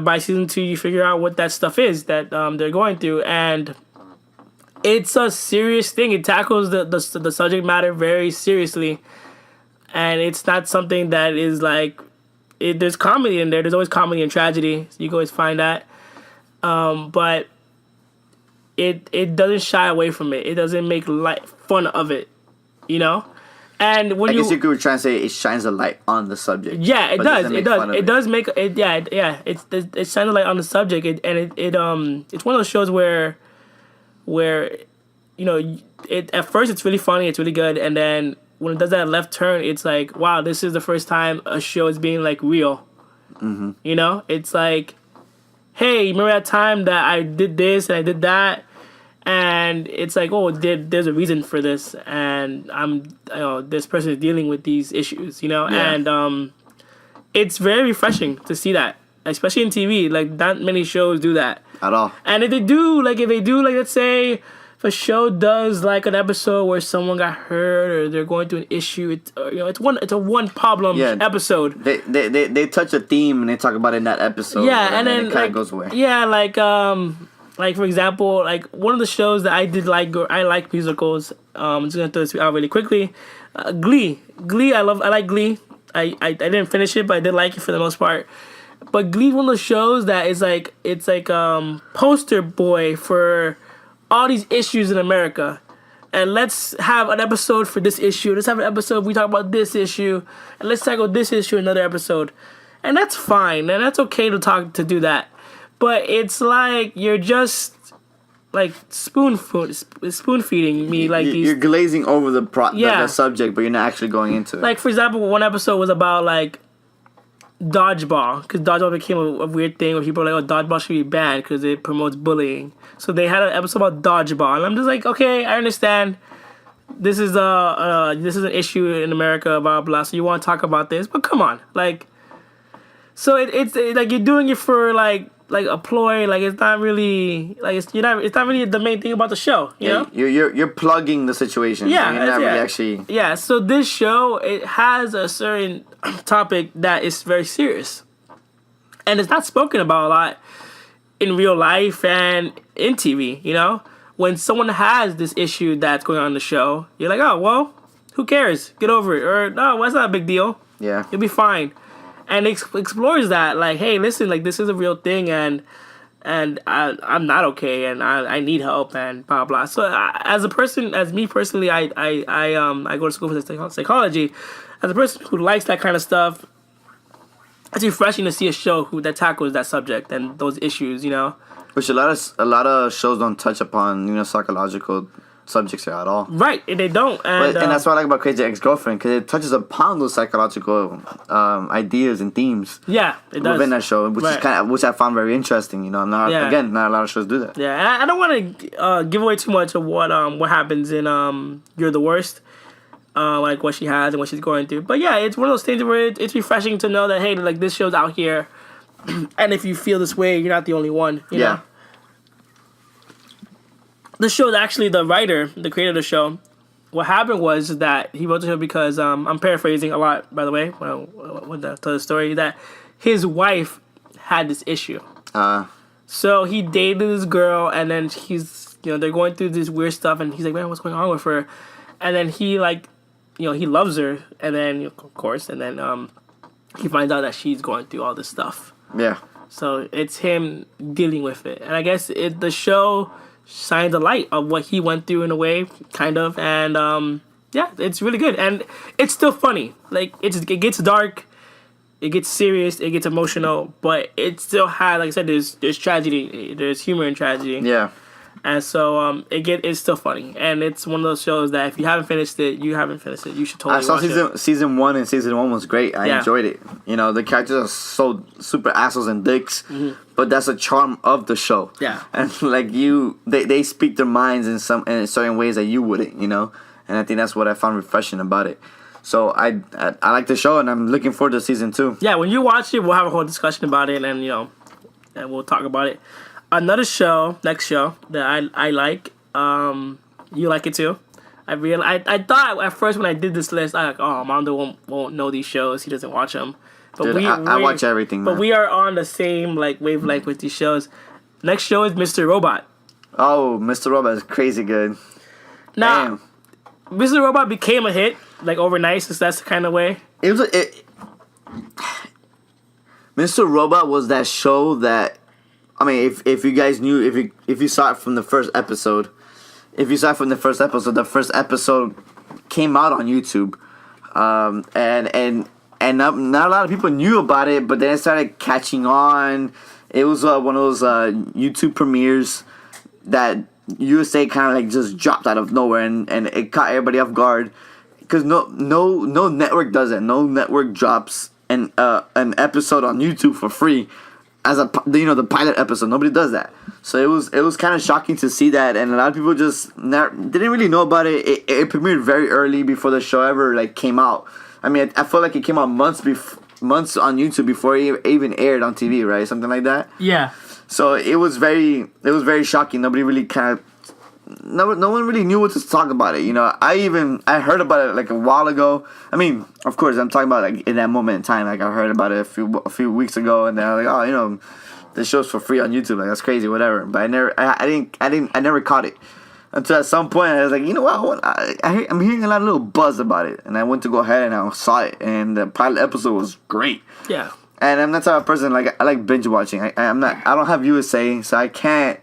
by season 2, you figure out what that stuff is that they're going through, and it's a serious thing. It tackles the subject matter very seriously, and it's not something that is like there's comedy in there. There's always comedy and tragedy. So you can always find that, but it doesn't shy away from it. It doesn't make light fun of it, you know. And when I guess you could try and say it shines a light on the subject. Yeah, it does. It does make it. Yeah. It shines a light on the subject. It's one of those shows where you know, at first it's really funny, it's really good, and then when it does that left turn, it's like, wow, this is the first time a show is being like real. Mm-hmm. You know, it's like, hey, remember that time that I did this and I did that, and it's like, oh, there's a reason for this, and this person is dealing with these issues, you know, and it's very refreshing to see that, especially in TV. Like, not many shows do that at all. And if they do, let's say, if a show does like an episode where someone got hurt or they're going through an issue, it's a one problem episode. They touch a theme and they talk about it in that episode. Yeah, and then it kind of goes away. Yeah, like for example, like one of the shows that I did like, I like musicals. I'm just gonna throw this out really quickly. Glee, I like Glee. I didn't finish it, but I did like it for the most part. But Glee, one of those shows that is like, it's like poster boy for all these issues in America. And let's have an episode for this issue. Let's have an episode we talk about this issue. And let's tackle this issue in another episode. And that's fine. And that's okay to do that. But it's like you're just like spoon feeding me like these. You're glazing over the subject, but you're not actually going into it. Like, for example, one episode was about like dodgeball, because dodgeball became a weird thing where people are like, oh, dodgeball should be banned because it promotes bullying. So they had an episode about dodgeball, and I'm just like, okay, I understand. This is an issue in America, blah blah. So you want to talk about this, but come on, like, so it's like you're doing it for like a ploy. Like, it's not really like it's not really the main thing about the show. You know, you're plugging the situation. Yeah, you're not really actually. Yeah, so this show, it has a certain topic that is very serious, and it's not spoken about a lot in real life and in TV. You know, when someone has this issue that's going on in the show, you're like, oh well, who cares? Get over it, or no, well, that's not a big deal. Yeah, you'll be fine. And it explores that, like, hey, listen, like, this is a real thing, and I'm not okay, and I need help, and blah blah. So as me personally, I go to school for psychology. As a person who likes that kind of stuff, it's refreshing to see a show that tackles that subject and those issues, you know. Which a lot of shows don't touch upon, you know, psychological subjects at all. Right, and they don't. And that's what I like about Crazy Ex-Girlfriend, because it touches upon those psychological ideas and themes. Yeah, it does. Within that show, which I found very interesting. You know, not a lot of shows do that. Yeah, I don't want to give away too much of what happens in You're the Worst, like what she has and what she's going through. But yeah, it's one of those things where it's refreshing to know that, hey, like, this show's out here, and if you feel this way, you're not the only one. You know? The show's actually the creator of the show. What happened was that he wrote the show because I'm paraphrasing a lot, by the way, when I tell the story, that his wife had this issue. So he dated this girl, and then they're going through this weird stuff, and he's like, man, what's going on with her? And then he he loves her, and then of course, and then he finds out that she's going through all this stuff. Yeah. So it's him dealing with it, and I guess the show shines a light of what he went through in a way, kind of, and it's really good, and it's still funny. Like, it gets dark, it gets serious, it gets emotional, but it still has, like I said, there's tragedy, there's humor in tragedy. Yeah. And so it's still funny, and it's one of those shows that if you haven't finished it, you haven't finished it. You should totally watch it. Season 1 and season 1 was great. I enjoyed it. You know, the characters are so super assholes and dicks, but that's the charm of the show. Yeah, and like they speak their minds in certain ways that you wouldn't. You know, and I think that's what I found refreshing about it. So I like the show, and I'm looking forward to season 2. Yeah, when you watch it, we'll have a whole discussion about it, and and we'll talk about it. Another next show that I like, you like it too. I thought at first when I did this list, I like, oh, Mondo won't know these shows. He doesn't watch them. But dude, I watch everything. But we are on the same wavelength with these shows. Next show is Mr. Robot. Oh, Mr. Robot is crazy good. Now, Mr. Robot became a hit overnight, since that's the kind of way. Mr. Robot was that show that, I mean, if you guys knew, if you saw it from the first episode, the first episode came out on YouTube, and not a lot of people knew about it, but then it started catching on. It was one of those YouTube premieres that USA kind of just dropped out of nowhere, and it caught everybody off guard, because no network does it. No network drops an episode on YouTube for free as the pilot episode. Nobody does that. So it was kind of shocking to see that, and a lot of people just didn't really know about it. It premiered very early before the show ever came out. I mean, I feel like it came out months on YouTube before it even aired on TV, right? Something like that. Yeah. So it was very shocking. Nobody really no one really knew what to talk about it. I heard about it a while ago. I mean, of course, I'm talking about in that moment in time. I heard about it a few weeks ago, and then I was like, oh, the show's for free on YouTube. That's crazy, whatever. But I never caught it until at some point I was like, you know what? I'm hearing a lot of little buzz about it, and I went to go ahead and I saw it, and the pilot episode was great. Yeah. And I'm that type of person. I like binge watching. I don't have USA, so I can't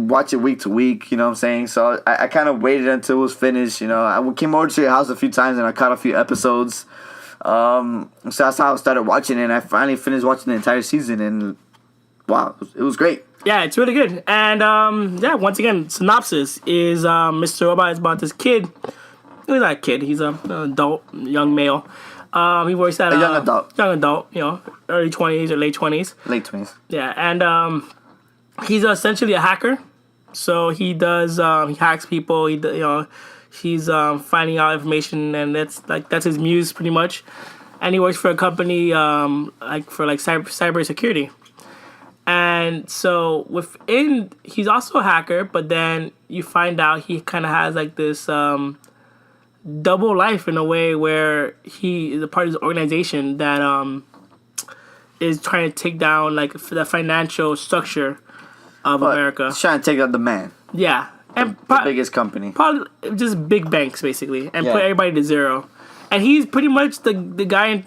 watch it week to week, you know what I'm saying? So I kind of waited until it was finished, I came over to your house a few times and I caught a few episodes. So that's how I started watching it, and I finally finished watching the entire season, and wow, it was great. Yeah, it's really good. And once again, synopsis is Mr. Robot is about this kid. He's not a kid, he's an adult, young male. He works at a young adult. Young adult, early 20s or late 20s. Late 20s. Yeah, and he's essentially a hacker. So he does he hacks people. He's finding out information, and that's his muse pretty much. And he works for a company for cyber security. And so he's also a hacker, but then you find out he kind of has this double life in a way, where he is a part of this organization that is trying to take down the financial structure of America. He's trying to take out the man. Yeah. And the biggest company. Probably just big banks, basically, and put everybody to zero. And he's pretty much the guy,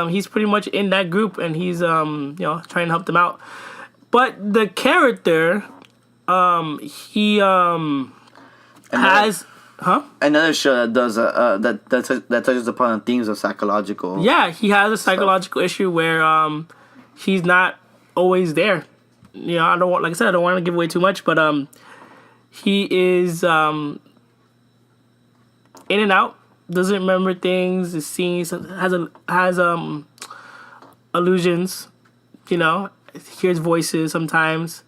he's pretty much in that group, and he's trying to help them out. But the character, he has. Huh? Another show that does that touches upon themes of psychological. Yeah, he has a psychological issue where he's not always there. I don't want to give away too much, but he is in and out, doesn't remember things, is seeing, has illusions, hears voices sometimes,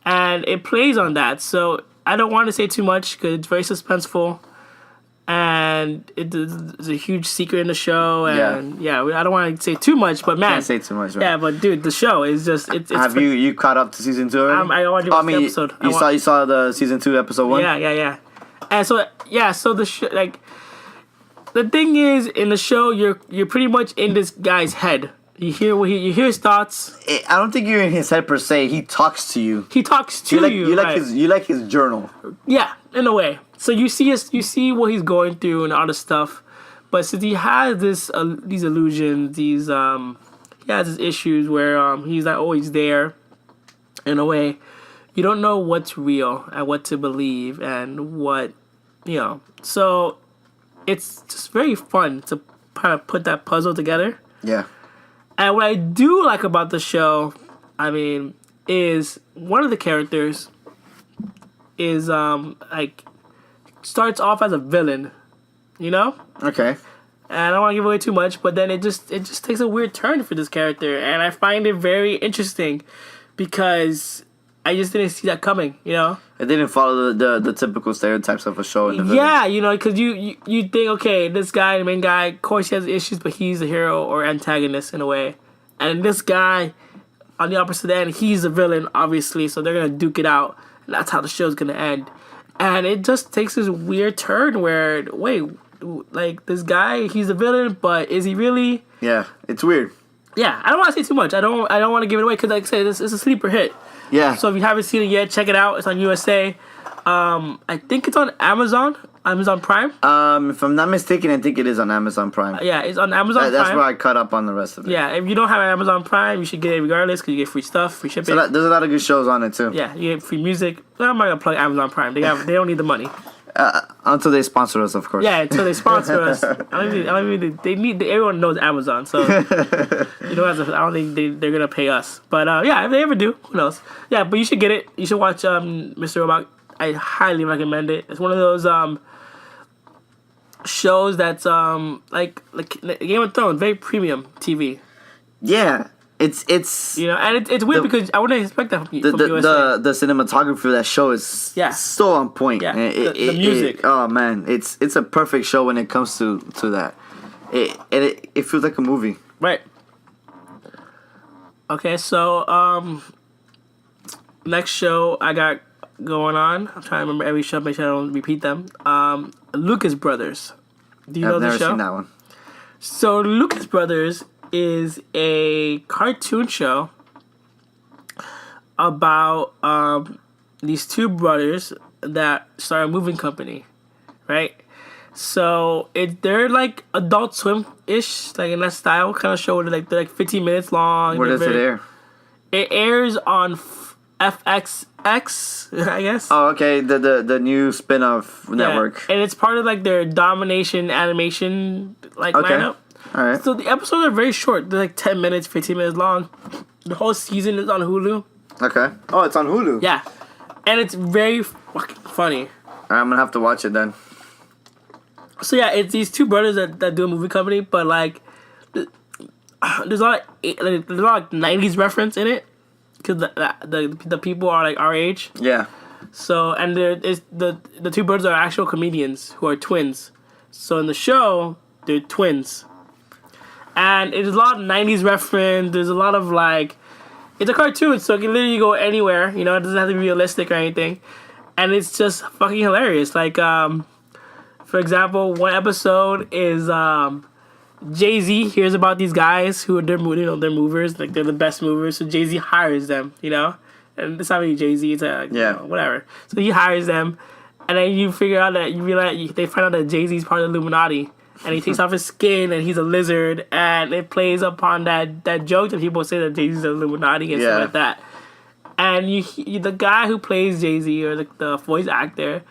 and it plays on that. So I don't want to say too much because it's very suspenseful, and it's a huge secret in the show. And I don't want to say too much, but man, can't say too much. Right? Yeah, but dude, the show is just it's. Have you caught up to season 2 already? I already watched the episode. You saw the season 2 episode 1. Yeah. And so the the thing is, in the show, you're pretty much in this guy's head. You hear his thoughts. I don't think you're in his head per se. He talks to you. He talks to you. You like his journal. Yeah, in a way. So you see what he's going through and all this stuff, but since he has these illusions, he has these issues where he's not always there. In a way, you don't know what's real and what to believe and what So it's just very fun to kind of put that puzzle together. Yeah. And what I do like about the show, is one of the characters is like starts off as a villain, you know. Okay. And I don't want to give away too much, but then it just takes a weird turn for this character, and I find it very interesting because I just didn't see that coming, you know. It didn't follow the typical stereotypes of a show. In the Yeah, you know, because you think, okay, this guy, the main guy, of course he has issues, but he's a hero or antagonist in a way, and this guy on the opposite end, he's a villain, obviously, so they're gonna duke it out, and that's how the show's gonna end. And it just takes this weird turn where, wait, like this guy, he's a villain, but is he really? Yeah, it's weird. Yeah, I don't want to say too much. I don't want to give it away because, like I said, this is a sleeper hit. Yeah. So if you haven't seen it yet, check it out. It's on USA. I think it's on Amazon Prime. If I'm not mistaken, I think it is on Amazon Prime. Yeah, it's on Amazon Prime. That's where I cut up on the rest of it. Yeah, if you don't have Amazon Prime, you should get it regardless because you get free stuff, free shipping. So there's a lot of good shows on it too. Yeah, you get free music. Well, I'm not gonna plug Amazon Prime. They don't need the money. Until they sponsor us, of course. Yeah, until they sponsor us. Everyone knows Amazon, so I don't think they're gonna pay us. But yeah, if they ever do, who knows? Yeah, but you should get it. You should watch Mr. Robot. I highly recommend it. It's one of those shows that's like Game of Thrones, very premium TV. Yeah. It's you know, and it's weird because I wouldn't expect that from USA. The cinematography for that show is so on point. Yeah, the music. Oh man, it's a perfect show when it comes to that. It feels like a movie. Right. Okay, so next show I got going on. I'm trying to remember every show, make sure I don't repeat them. Lucas Brothers. Do you know the show? I've never seen that one. So Lucas Brothers is a cartoon show about these two brothers that start a moving company, right? So they're like Adult Swim-ish, like in that style kind of show. They're like 15 minutes long. Where does it air? It airs on FXX, I guess. Oh, okay. The new spin-off network. And it's part of like their Domination animation lineup. All right. So the episodes are very short. They're like 10 minutes, 15 minutes long. The whole season is on Hulu. Okay. Oh, it's on Hulu. Yeah. And it's very fucking funny. All right, I'm going to have to watch it then. So yeah, it's these two brothers that do a movie company, but like there's a lot of 90s reference in it because the people are like our age. Yeah. So and the two brothers are actual comedians who are twins. So in the show, they're twins. And there's a lot of 90s reference. There's a lot of like, it's a cartoon, so it can literally go anywhere. You know, it doesn't have to be realistic or anything. And it's just fucking hilarious. Like, for example, one episode is Jay-Z hears about these guys who are they're movers, like they're the best movers. So Jay-Z hires them, you know, and it's not really Jay-Z, it's you know, whatever. So he hires them, and then you figure out that they find out that Jay-Z's part of the Illuminati. And he takes off his skin, and he's a lizard, and it plays upon that joke that people say that Jay-Z's an Illuminati and stuff like that. And the guy who plays Jay-Z, or the voice actor,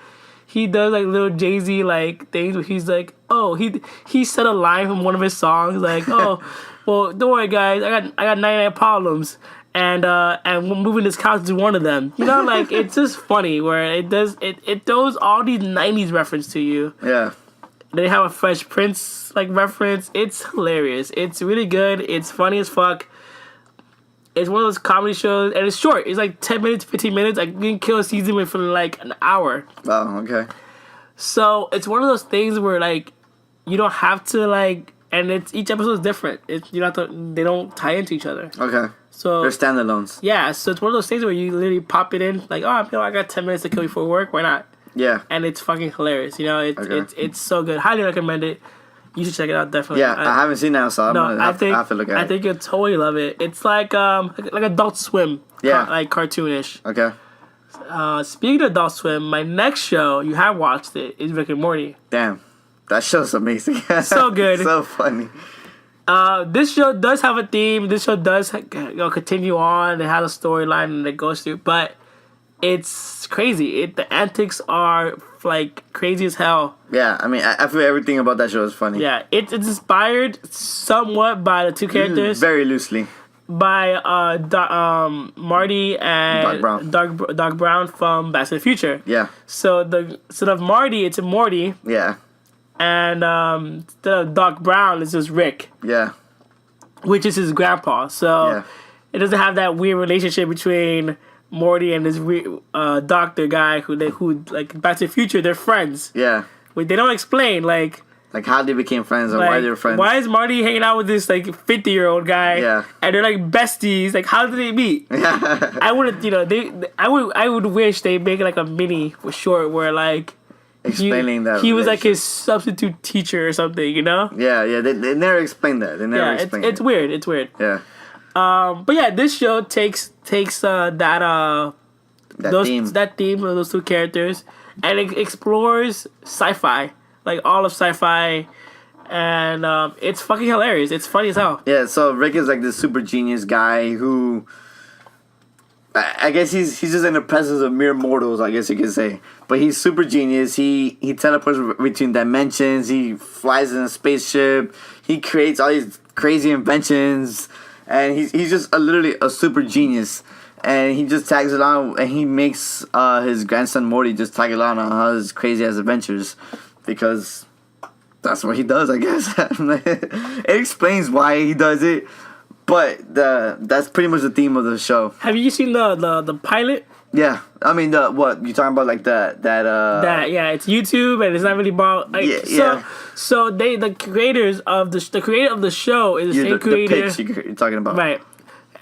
he does like little Jay-Z like things where he's like, oh, he said a line from one of his songs like, oh, well, don't worry guys, I got 99 problems, and moving this couch is one of them. You know, like it's just funny where it throws all these 90s reference to you. Yeah. They have a Fresh Prince like reference. It's hilarious. It's really good. It's funny as fuck. It's one of those comedy shows, and it's short. It's like 10 minutes, 15 minutes. Like, you can kill a season within like an hour. Oh, okay. So it's one of those things where like you don't have to like, and each episode is different. You don't have to. They don't tie into each other. Okay. So they're standalones. Yeah. So it's one of those things where you literally pop it in, like, oh, I got 10 minutes to kill before work. Why not? Yeah. And it's fucking hilarious. You know, it's so good. Highly recommend it. You should check it out, definitely. Yeah, I haven't seen that, so I have to look at it. I think you'll totally love it. It's like Adult Swim. Yeah. Like cartoonish. Okay. Speaking of Adult Swim, my next show, you have watched it, is Rick and Morty. Damn. That show's amazing. So good. So funny. This show does have a theme. This show does continue on. It has a storyline that it goes through, but it's crazy. The antics are like crazy as hell. Yeah, I mean, I feel everything about that show is funny. Yeah, it's inspired somewhat by the two characters. Very loosely. by Marty and Doc Brown from Back to the Future. Yeah. So instead of Marty, it's Morty. Yeah. And instead of Doc Brown, it's just Rick. Yeah. Which is his grandpa. So Yeah. it doesn't have that weird relationship between Morty and this doctor guy who like Back to the Future, they're friends. Yeah. Wait, they don't explain like how they became friends and why they're friends. Why is Marty hanging out with this like 50-year-old guy? Yeah. And they're like besties. Like how did they meet? Yeah. I would I would wish they make like a mini for short where like explaining that he was like his substitute teacher or something, you know? Yeah. They never explained that. They never explained it's weird. It's weird. Yeah. But yeah, this show takes that theme of those two characters and it explores sci-fi, like all of sci-fi, and it's fucking hilarious. It's funny as hell. Yeah, so Rick is like this super genius guy who, I guess he's just in the presence of mere mortals, I guess you could say. But he's super genius. He teleports between dimensions. He flies in a spaceship. He creates all these crazy inventions. And he's just literally a super genius. And he just tags along, and he makes his grandson Morty just tag along on all his crazy-ass adventures. Because that's what he does, I guess. It explains why he does it. But that's pretty much the theme of the show. Have you seen the pilot? Yeah, I mean what you talking about, like that yeah, it's YouTube and it's not really about like, So the creators of the creator of the show is the same creator. The pitch you're talking about, right?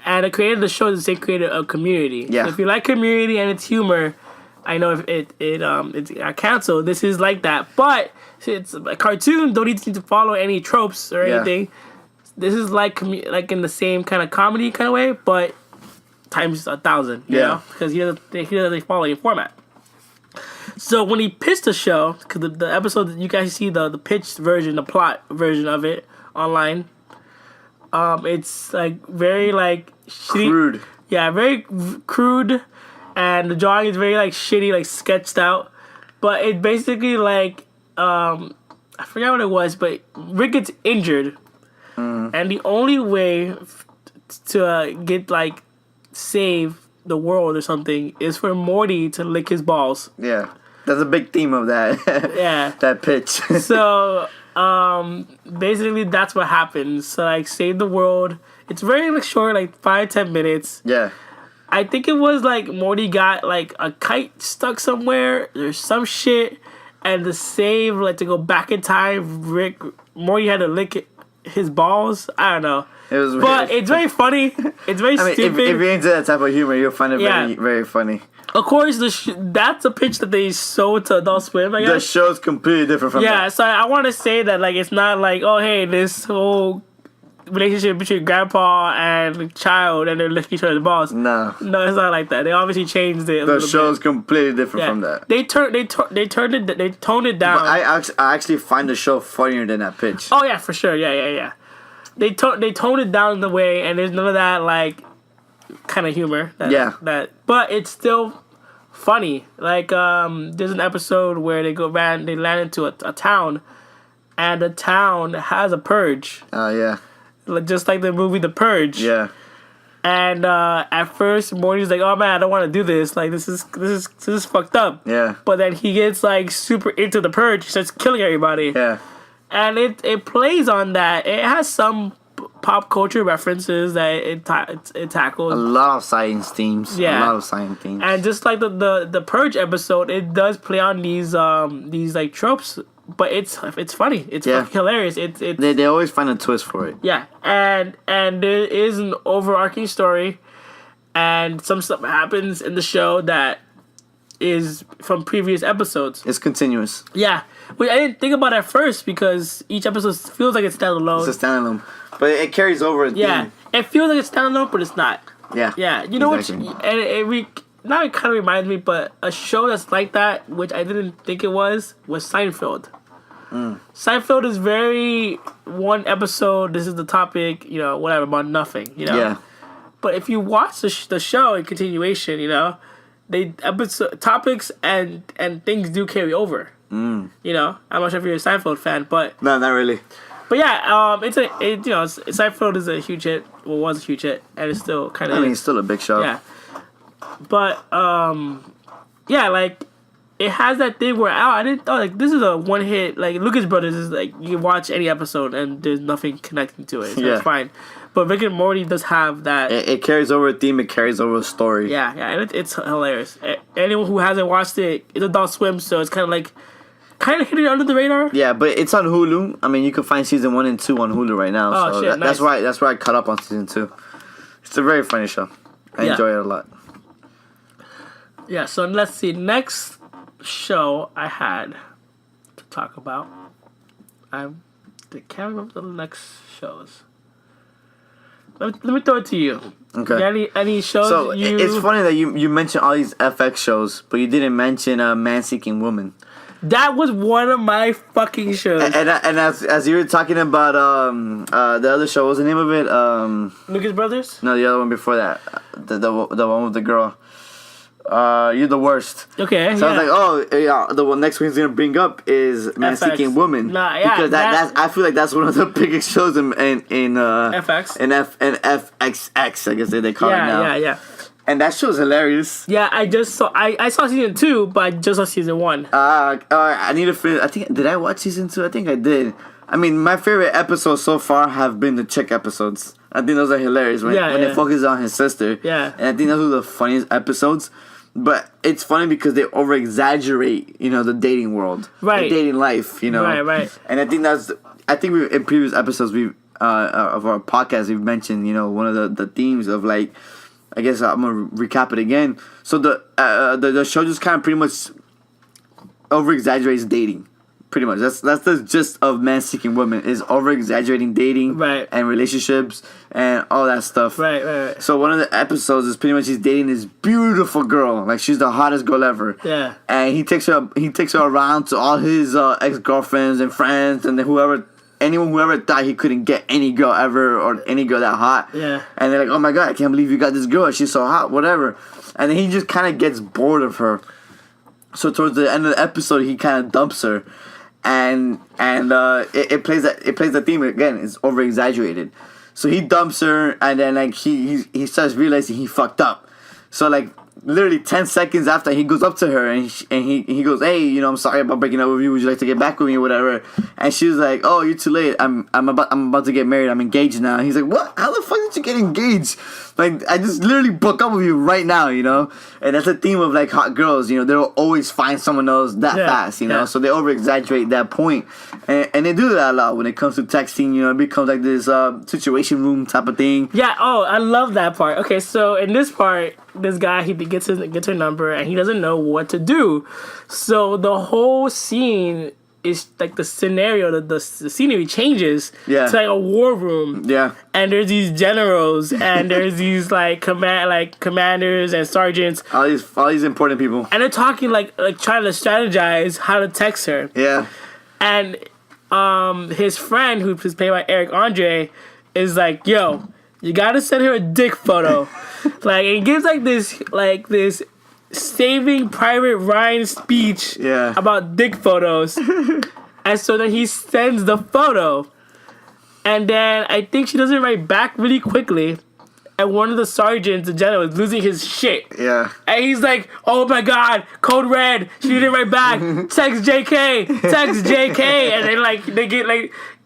And the creator of the show is the same creator of Community. Yeah. So if you like Community and its humor, I know if it's canceled. This is like that, but it's a cartoon. Don't need to follow any tropes or anything. This is like in the same kind of comedy kind of way, but times 1,000, you know, because he doesn't follow any format. So when he pitched the show, because the episode that you guys see the pitched version, the plot version of it online, it's like very like shitty, crude. Yeah, very crude, and the drawing is very like shitty, like sketched out. But it basically like I forgot what it was, but Rick gets injured, and the only way to get like save the world or something is for Morty to lick his balls. Yeah, that's a big theme of that. Yeah, that pitch. So basically that's what happens. So like save the world. It's very like short, like 5-10 minutes. Yeah. I think it was like Morty got like a kite stuck somewhere or some shit, and to save like to go back in time, Morty had to lick his balls. I don't know. It was weird. But it's very funny. It's very stupid. If you're into that type of humor, you'll find it very, very funny. Of course, that's a pitch that they sold to Adult Swim, I guess. The show's completely different from that. Yeah, so I want to say that like it's not like, oh, hey, this whole relationship between grandpa and child and they're licking each other's balls. No, it's not like that. They obviously changed it. The show's completely different from that. They toned it down. But I actually find the show funnier than that pitch. Oh yeah, for sure. Yeah. They toned it down in the way, and there's none of that like kind of humor. But it's still funny. Like there's an episode where they land into a town, and the town has a purge. Oh yeah. Just like the movie The Purge. Yeah. And at first Morty's like, oh man, I don't want to do this. Like this is fucked up. Yeah. But then he gets like super into the purge. He starts killing everybody. Yeah. And it plays on that. It has some pop culture references that it tackles. A lot of science themes. Yeah. A lot of science themes. And just like the Purge episode, it does play on these like tropes. But it's funny. It's fucking hilarious. They always find a twist for it. Yeah, and there is an overarching story, and some stuff happens in the show that is from previous episodes. It's continuous. Yeah, which I didn't think about at first because each episode feels like it's standalone. It's a standalone, but it carries over. It feels like it's standalone, but it's not. Yeah, yeah. You know exactly. Now it kind of reminds me, but a show that's like that, which I didn't think it was Seinfeld. Seinfeld is very one episode, this is the topic, whatever, about nothing, Yeah. But if you watch the show in continuation, episode topics and things do carry over. I'm not sure if you're a Seinfeld fan, but... No, not really. But yeah, Seinfeld is a huge hit. Well, was a huge hit, and it's still kind of. I mean, it's still a big show. Yeah. But yeah, like it has that thing where I didn't thought like this is a one hit. Like Lucas Brothers is like you can watch any episode and there's nothing connecting to it, so it's fine. But Rick and Morty does have that. It carries over a theme. It carries over a story. Yeah, and it's hilarious. Anyone who hasn't watched it, it's Adult Swim, so it's kind of hitting under the radar. Yeah, but it's on Hulu. I mean, you can find season 1 and 2 on Hulu right now. Oh, so shit, nice. That's why I caught up on season 2. It's a very funny show. I enjoy it a lot. Yeah, so let's see. Next show I had to talk about. I can't remember the next shows. Let me throw it to you. Okay. Any shows? So it's funny that you mentioned all these FX shows, but you didn't mention Man Seeking Woman. That was one of my fucking shows. And as you were talking about the other show, what was the name of it? Lucas Brothers? No, the other one before that. The one with the girl. You're the worst. Okay. So I was like, oh yeah, the one next one he's gonna bring up is Man Seeking Woman. Nah, yeah, because that's I feel like that's one of the biggest shows in FX. in FXX, I guess they call it now. Yeah. And that show's hilarious. Yeah, I saw season 2, but I just saw season 1. I need to finish. Did I watch season 2? I think I did. I mean, my favorite episodes so far have been the chick episodes. I think those are hilarious when they focus on his sister. Yeah. And I think those are the funniest episodes. But it's funny because they over exaggerate, the dating world, right? The dating life, Right. And I think we in previous episodes of our podcast we've mentioned, one of the themes of like, I guess I'm gonna recap it again. So the show just kind of pretty much over exaggerates dating. Pretty much, that's the gist of Man Seeking Woman is over exaggerating dating, right, and relationships and all that stuff. Right. So one of the episodes is pretty much he's dating this beautiful girl, like she's the hottest girl ever. Yeah. And he takes her around to all his ex-girlfriends and friends and anyone who ever thought he couldn't get any girl ever or any girl that hot. Yeah. And they're like, oh my god, I can't believe you got this girl. She's so hot, whatever. And then he just kind of gets bored of her. So towards the end of the episode, he kind of dumps her. And it plays the theme again. It's over exaggerated. So he dumps her, and then like he starts realizing he fucked up. So like literally 10 seconds after, he goes up to her and he goes, hey, I'm sorry about breaking up with you. Would you like to get back with me or whatever? And she's like, oh, you're too late. I'm about to get married. I'm engaged now. And he's like, what? How the fuck did you get engaged? Like, I just literally broke up with you right now, And that's the theme of like hot girls, they'll always find someone else that fast, Yeah. So they over exaggerate that point, and they do that a lot when it comes to texting. It becomes like this situation room type of thing. Yeah. Oh, I love that part. Okay, so in this part, this guy he gets her number and he doesn't know what to do, so the whole scene is like the scenario, the scenery changes to like a war room. Yeah. And there's these generals and there's these commanders and sergeants. All these important people. And they're talking like trying to strategize how to text her. Yeah. And his friend, who's played by Eric Andre, is like, yo, you gotta send her a dick photo. Like, it gives this Saving Private Ryan speech about dick photos. And so then he sends the photo. And then I think she doesn't write back really quickly. And one of the sergeants, the general, is losing his shit. Yeah. And he's like, oh my god, code red. She didn't write back. Text JK.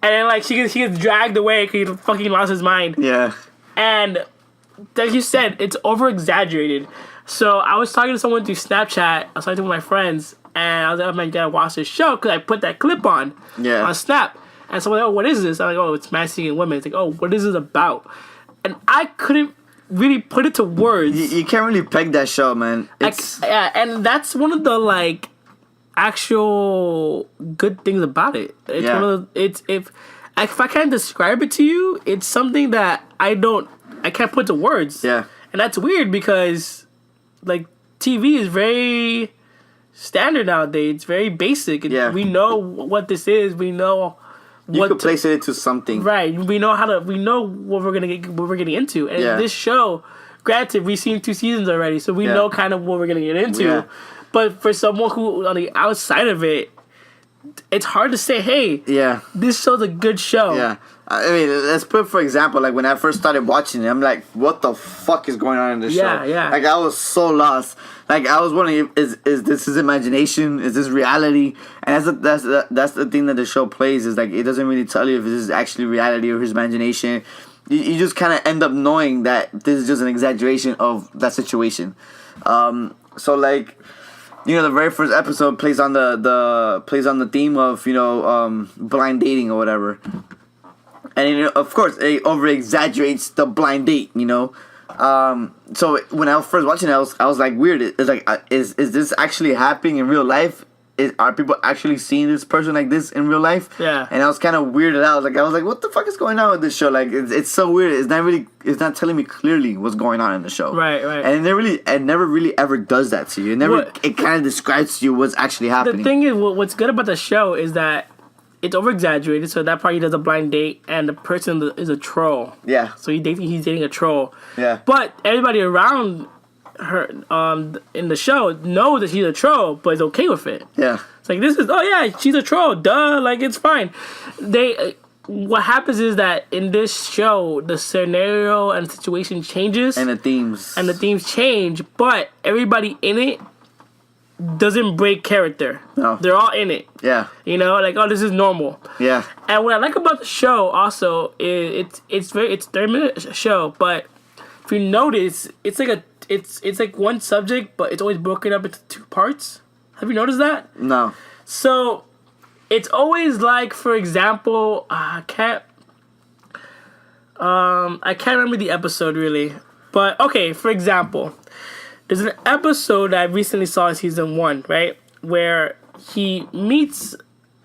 And then she gets dragged away because he fucking lost his mind. Yeah. And like you said, it's over exaggerated. So I was talking to someone through Snapchat. I was talking to one of my friends, and I was like, "Oh man, you gotta watch this show," because I put that clip on Snap. And someone like, "Oh, what is this?" I'm like, "Oh, it's Man Seeking Women." It's like, "Oh, what is this about?" And I couldn't really put it to words. You can't really peg that show, man. And that's one of the actual good things about it. It's one of the, if I can't describe it to you, it's something that I can't put to words. Yeah. And that's weird because TV is very standard nowadays. It's very basic. We know what this is. We know you could place it into something. Right. We know what we're getting into. And this show, granted, we've seen 2 seasons already, so we know kind of what we're gonna get into. Yeah. But for someone who on the outside of it, it's hard to say, hey, Yeah. this show's a good show. Yeah. I mean, let's put for example, like when I first started watching it, I'm like, what the fuck is going on in this show? Yeah. Like I was so lost. Like I was wondering, is this his imagination? Is this reality? And that's the thing that the show plays, is like it doesn't really tell you if this is actually reality or his imagination. You just kind of end up knowing that this is just an exaggeration of that situation. So like, you know, the very first episode plays on the theme of, you know, blind dating or whatever. And, you know, of course, it over-exaggerates the blind date, you know. So when I was first watching it, I was like, weird. It's like, is this actually happening in real life? Are people actually seeing this person like this in real life? Yeah. And I was kind of weirded out. I was like, what the fuck is going on with this show? Like, it's so weird. It's not telling me clearly what's going on in the show. Right. And it never really ever does that to you. It kind of describes to you what's actually happening. The thing is, what's good about the show is that it's over exaggerated. So that party does a blind date, and the person is a troll. Yeah. So he's dating a troll. Yeah. But everybody around her in the show knows that she's a troll, but is okay with it. Yeah. It's like, she's a troll. Duh. Like, it's fine. What happens is that in this show, the scenario and situation changes, And the themes change, but everybody in it doesn't break character. No. They're all in it. Yeah. You know, like, oh, this is normal. Yeah. And what I like about the show also is it's 30-minute show, but if you notice, it's like one subject, but it's always broken up into two parts. Have you noticed that? No. So it's always like, for example, I can't remember the episode really, but okay, for example, there's an episode that I recently saw in season 1, right, where he meets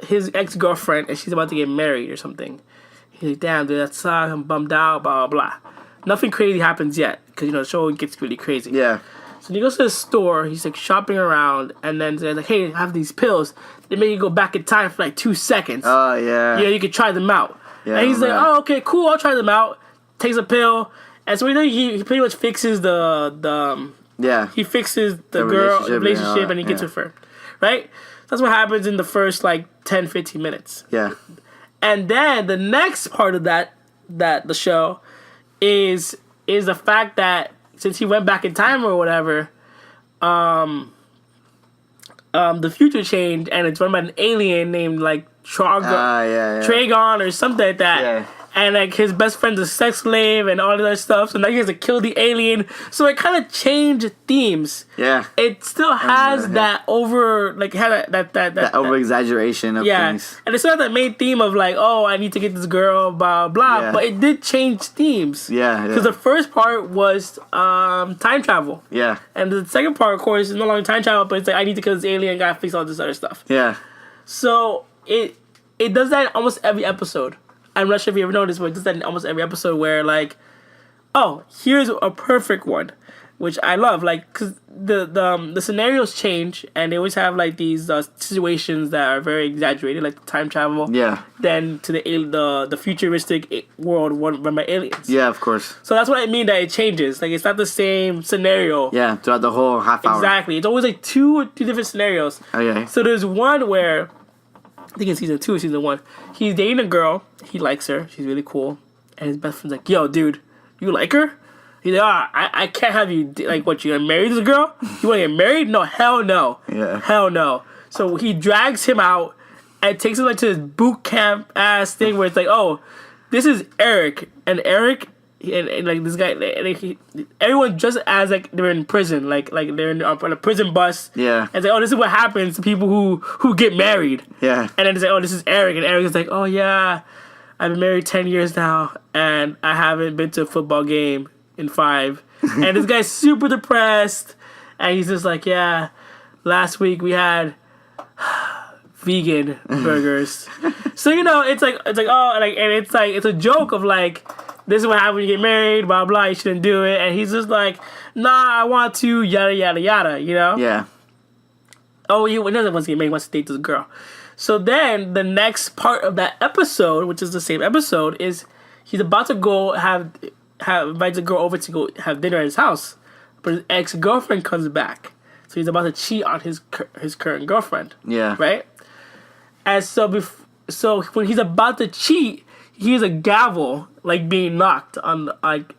his ex-girlfriend and she's about to get married or something. He's like, damn, dude, that sucks. I'm bummed out. Blah blah blah. Nothing crazy happens yet because, you know, the show gets really crazy. Yeah. So he goes to the store, he's like shopping around, and then they're like, hey, I have these pills. They make you go back in time for like 2 seconds. Oh, yeah. Yeah, you can try them out. Yeah, and he's like, right. oh, okay, cool, I'll try them out. Takes a pill. And so he pretty much fixes he fixes the girl relationship and he gets with her. Right? That's what happens in the first like 10, 15 minutes. Yeah. And then the next part of that the show is the fact that since he went back in time or whatever, the future changed and it's run by an alien named like Tragon or something like that. Yeah. And like his best friend's a sex slave and all of that stuff. So now he has to kill the alien. So it kind of changed themes. Yeah. It still has that over like that over exaggeration of things. And it's not that main theme of like, oh, I need to get this girl, blah blah. Yeah. But it did change themes. Yeah. Because the first part was time travel. Yeah. And the second part, of course, is no longer time travel, but it's like I need to kill this alien, gotta fix all this other stuff. Yeah. So it does that in almost every episode. I'm not sure if you ever noticed, but it does that in almost every episode where, like, oh, here's a perfect one, which I love, like, because the scenarios change, and they always have, like, these situations that are very exaggerated, like time travel. Yeah. Then to the futuristic world run by aliens. Yeah, of course. So that's what I mean that it changes. Like, it's not the same scenario. Yeah, throughout the whole half hour. Exactly. It's always, like, two different scenarios. Okay. So there's one where, I think in season 2 or season 1, he's dating a girl. He likes her. She's really cool. And his best friend's like, yo, dude, you like her? He's like, I can't have you, like, what, you gonna marry this girl? You wanna get married? No, hell no. Yeah. Hell no. So he drags him out and takes him, like, to this boot camp ass thing where it's like, oh, this is Eric. And Eric, and like, this guy, everyone just as, like, they're in prison. Like they're on a prison bus. Yeah. And it's like, oh, this is what happens to people who get married. Yeah. And then it's like, oh, this is Eric. And Eric is like, oh, yeah, I've been married 10 years now, and I haven't been to a football game in 5. And this guy's super depressed, and he's just like, yeah, last week we had vegan burgers. So, you know, it's like, oh, and it's like, it's a joke of like, this is what happens when you get married, blah, blah, you shouldn't do it. And he's just like, nah, I want to, yada, yada, yada, you know? Yeah. Oh, he doesn't want to get married, he wants to date this girl. So then the next part of that episode, which is the same episode, is he's about to go invite the girl over to go have dinner at his house. But his ex-girlfriend comes back. So he's about to cheat on his current girlfriend. Yeah. Right? And so when he's about to cheat, he hears a gavel like being knocked on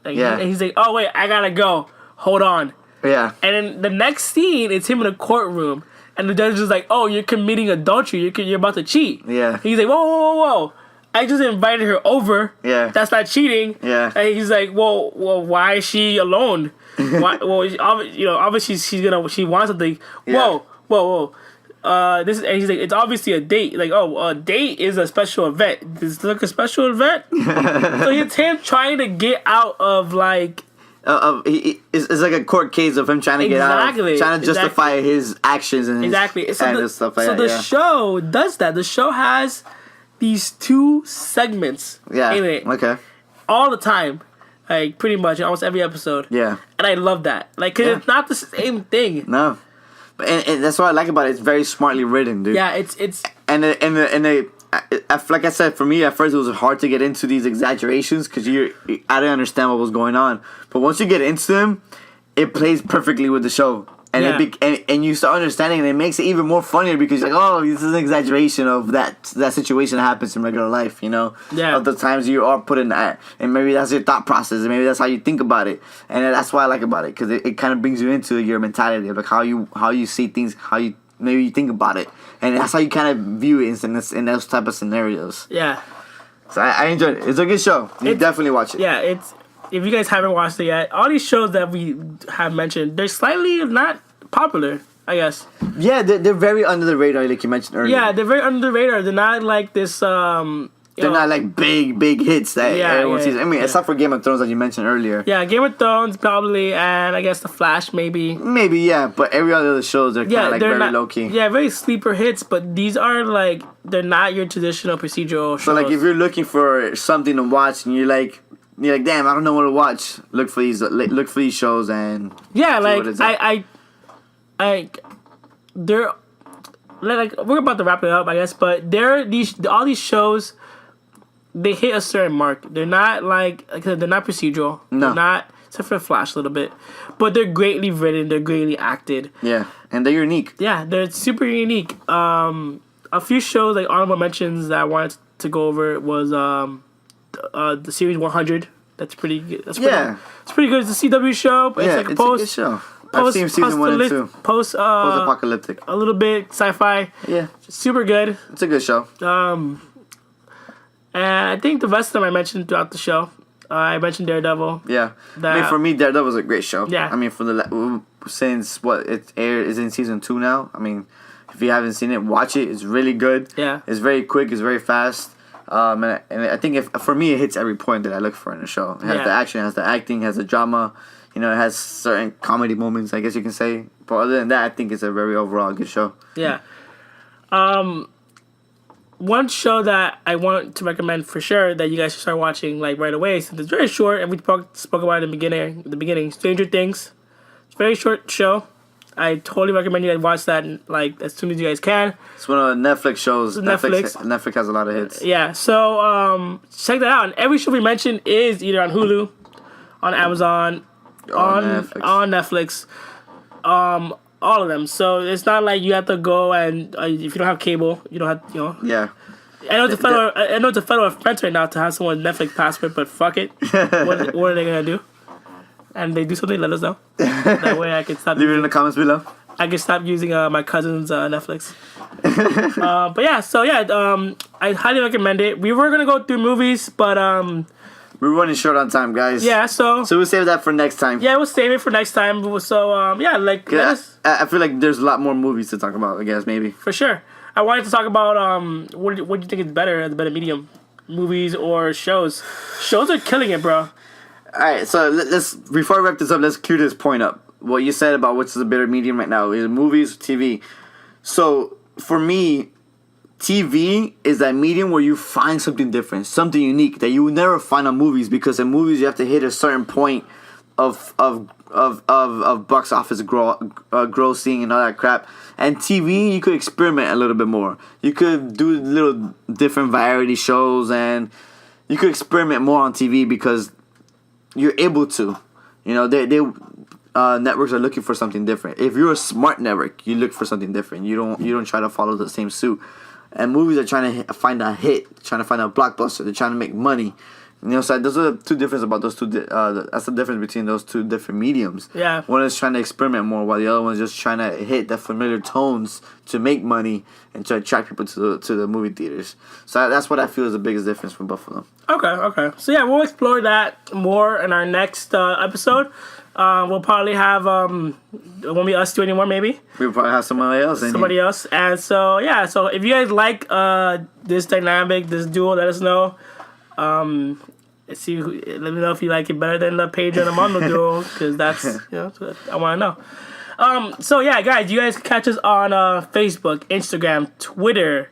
Yeah. and he's like, oh wait, I gotta go. Hold on. Yeah. And then the next scene, it's him in a courtroom, and the judge is like, "Oh, you're committing adultery. You're about to cheat." Yeah. He's like, "Whoa, whoa, whoa, whoa! I just invited her over. Yeah. That's not cheating." Yeah. And he's like, "Well, why is she alone? Why? Well, obviously she wants something. Yeah. Whoa. This is, and he's like, it's obviously a date. Like, oh, a date is a special event. This is like a special event. So it's him trying to get out of like." It's like a court case of him trying to get out, trying to justify his actions and his, and stuff like that. So the show does that. The show has these two segments in it, all the time, like pretty much almost every episode. Yeah, and I love that, like, cause it's not the same thing. No, and that's what I like about it. It's very smartly written, dude. Yeah, it's like I said, for me at first it was hard to get into these exaggerations because I didn't understand what was going on. But once you get into them, it plays perfectly with the show, and and you start understanding, and it makes it even more funnier because you're like, oh, this is an exaggeration of that situation that happens in regular life, of the times you are put in that, and maybe that's your thought process, and maybe that's how you think about it, and that's what I like about it because it kind of brings you into your mentality of like how you see things, how you maybe you think about it. And that's how you kind of view it in those type of scenarios. Yeah. So I enjoyed it. It's a good show. You definitely watch it. Yeah, if you guys haven't watched it yet, all these shows that we have mentioned, they're slightly not popular, I guess. Yeah, they're very under the radar, like you mentioned earlier. Yeah, they're very under the radar. They're not like this. They're not like big hits that everyone sees. I mean, except for Game of Thrones that you mentioned earlier. Yeah, Game of Thrones probably, and I guess The Flash maybe. Maybe, yeah, but every other shows are kind of like very low key. Yeah, very sleeper hits, but these are like, they're not your traditional procedural shows. So like, if you're looking for something to watch and you're like, damn, I don't know what to watch. Look for these shows and they're like, we're about to wrap it up, I guess, but all these shows. They hit a certain mark. They're not like I said, they're not procedural. No. They're not, except for Flash a little bit. But they're greatly written. They're greatly acted. Yeah, and they're unique. Yeah, they're super unique. A few shows, like honorable mentions that I wanted to go over was the series 100. That's pretty good. It's pretty good. It's a CW show. But it's like a good show. I've seen season 1 and 2. Post-apocalyptic. A little bit sci-fi. Yeah. Super good. It's a good show. And I think the rest of them I mentioned throughout the show. I mentioned Daredevil. Yeah. I mean, for me, Daredevil was a great show. Yeah. I mean, since it aired is in season 2 now. I mean, if you haven't seen it, watch it. It's really good. Yeah. It's very quick. It's very fast. And I think for me, it hits every point that I look for in a show. It has the action, it has the acting, it has the drama. It has certain comedy moments, I guess you can say. But other than that, I think it's a very overall good show. Yeah. One show that I want to recommend for sure that you guys should start watching like right away, since it's very short and we spoke about it in the beginning. Stranger Things. It's a very short show. I totally recommend you guys watch that like as soon as you guys can. It's one of the Netflix shows. Netflix has a lot of hits. Yeah, so check that out. And every show we mentioned is either on Hulu, on Amazon, on Netflix. All of them. So it's not like you have to go and if you don't have cable, you don't have Yeah. I know it's a federal offense right now to have someone's Netflix password, but fuck it. What are they gonna do? And they do something, let us know. That way I can stop. Leave it in the comments below. I can stop using my cousin's Netflix. But yeah, so I highly recommend it. We were gonna go through movies, but we're running short on time, guys. Yeah, so we'll save that for next time. Yeah, we'll save it for next time. So I feel like there's a lot more movies to talk about. I guess maybe for sure. I wanted to talk about what do you think is better, the better medium, movies or shows? Shows are killing it, bro. All right, so let's before I wrap this up, let's clear this point up. What you said about what's the better medium right now is movies, TV. So for me, TV is that medium where you find something different, something unique that you would never find on movies, because in movies you have to hit a certain point of box office grossing and all that crap. And TV, you could experiment a little bit more. You could do little different variety shows, and you could experiment more on TV because you're able to. Networks are looking for something different. If you're a smart network, you look for something different. You don't try to follow the same suit. and movies are trying to find a hit, trying to find a blockbuster. They're trying to make money. You know, so those are two differences about those two. That's the difference between those two different mediums. Yeah. One is trying to experiment more, while the other one is just trying to hit the familiar tones to make money and to attract people to the movie theaters. So that's what I feel is the biggest difference from both of them. Okay. So yeah, we'll explore that more in our next episode. We'll probably have it won't be us two anymore. Maybe We'll probably have somebody else. And so yeah. So if you guys like this dynamic, this duo, let us know. Let me know if you like it better than the Pedro and Armando duo, because that's I want to know. So yeah, guys, you guys can catch us on Facebook, Instagram, Twitter,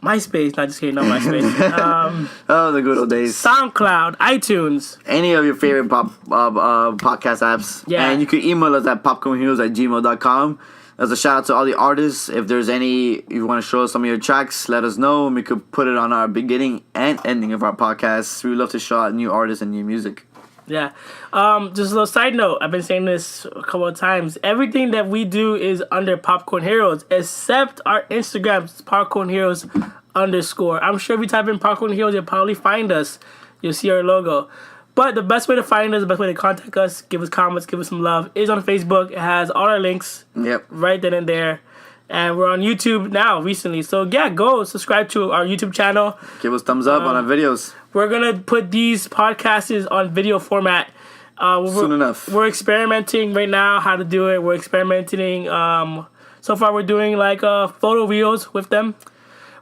MySpace. Not just kidding, not MySpace. Oh, the good old days. SoundCloud, iTunes, Any of your favorite podcast apps. Yeah. And you can email us at popcornheroes@gmail.com. As a shout out to all the artists. If there's if you want to show us some of your tracks, let us know, and we could put it on our beginning and ending of our podcast. We love to show out new artists and new music. Yeah. Just a little side note. I've been saying this a couple of times. Everything that we do is under Popcorn Heroes, except our Instagram, Popcorn Heroes _. I'm sure if you type in Popcorn Heroes, you'll probably find us. You'll see our logo. But the best way to find us, the best way to contact us, give us comments, give us some love, is on Facebook. It has all our links. Yep. Right then and there. And we're on YouTube now, recently. So yeah, go subscribe to our YouTube channel. Give us thumbs up on our videos. We're going to put these podcasts on video format. Soon enough. We're experimenting right now how to do it. We're experimenting. So far, we're doing like photo reels with them.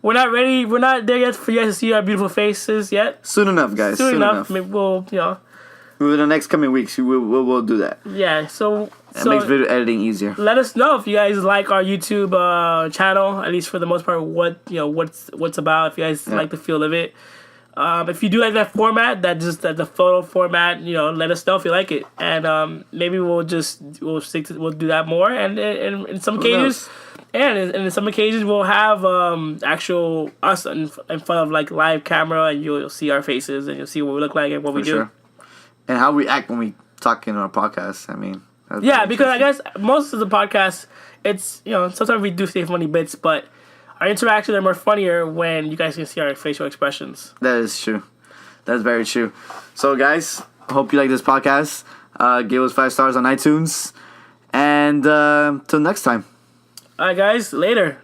We're not ready. We're not there yet for you guys to see our beautiful faces yet. Soon enough, guys. Soon enough. Maybe we'll, Within the next coming weeks, we'll do that. Yeah, so It makes video editing easier. let us know if you guys like our YouTube channel, at least for the most part, what's about, if you guys like the feel of it. If you do like that format, the photo format, let us know if you like it, and maybe we'll do that more. And in some cases, in some occasions, we'll have actual us in front of like live camera, and you'll see our faces, and you'll see what we look like and what we do. Sure. And how we act when we talk in our podcast. I mean, yeah, because I guess most of the podcasts, it's sometimes we do say funny bits, but our interactions are more funnier when you guys can see our facial expressions. That is true. That's very true. So, guys, hope you like this podcast. Give us 5 stars on iTunes. And till next time. All right, guys. Later.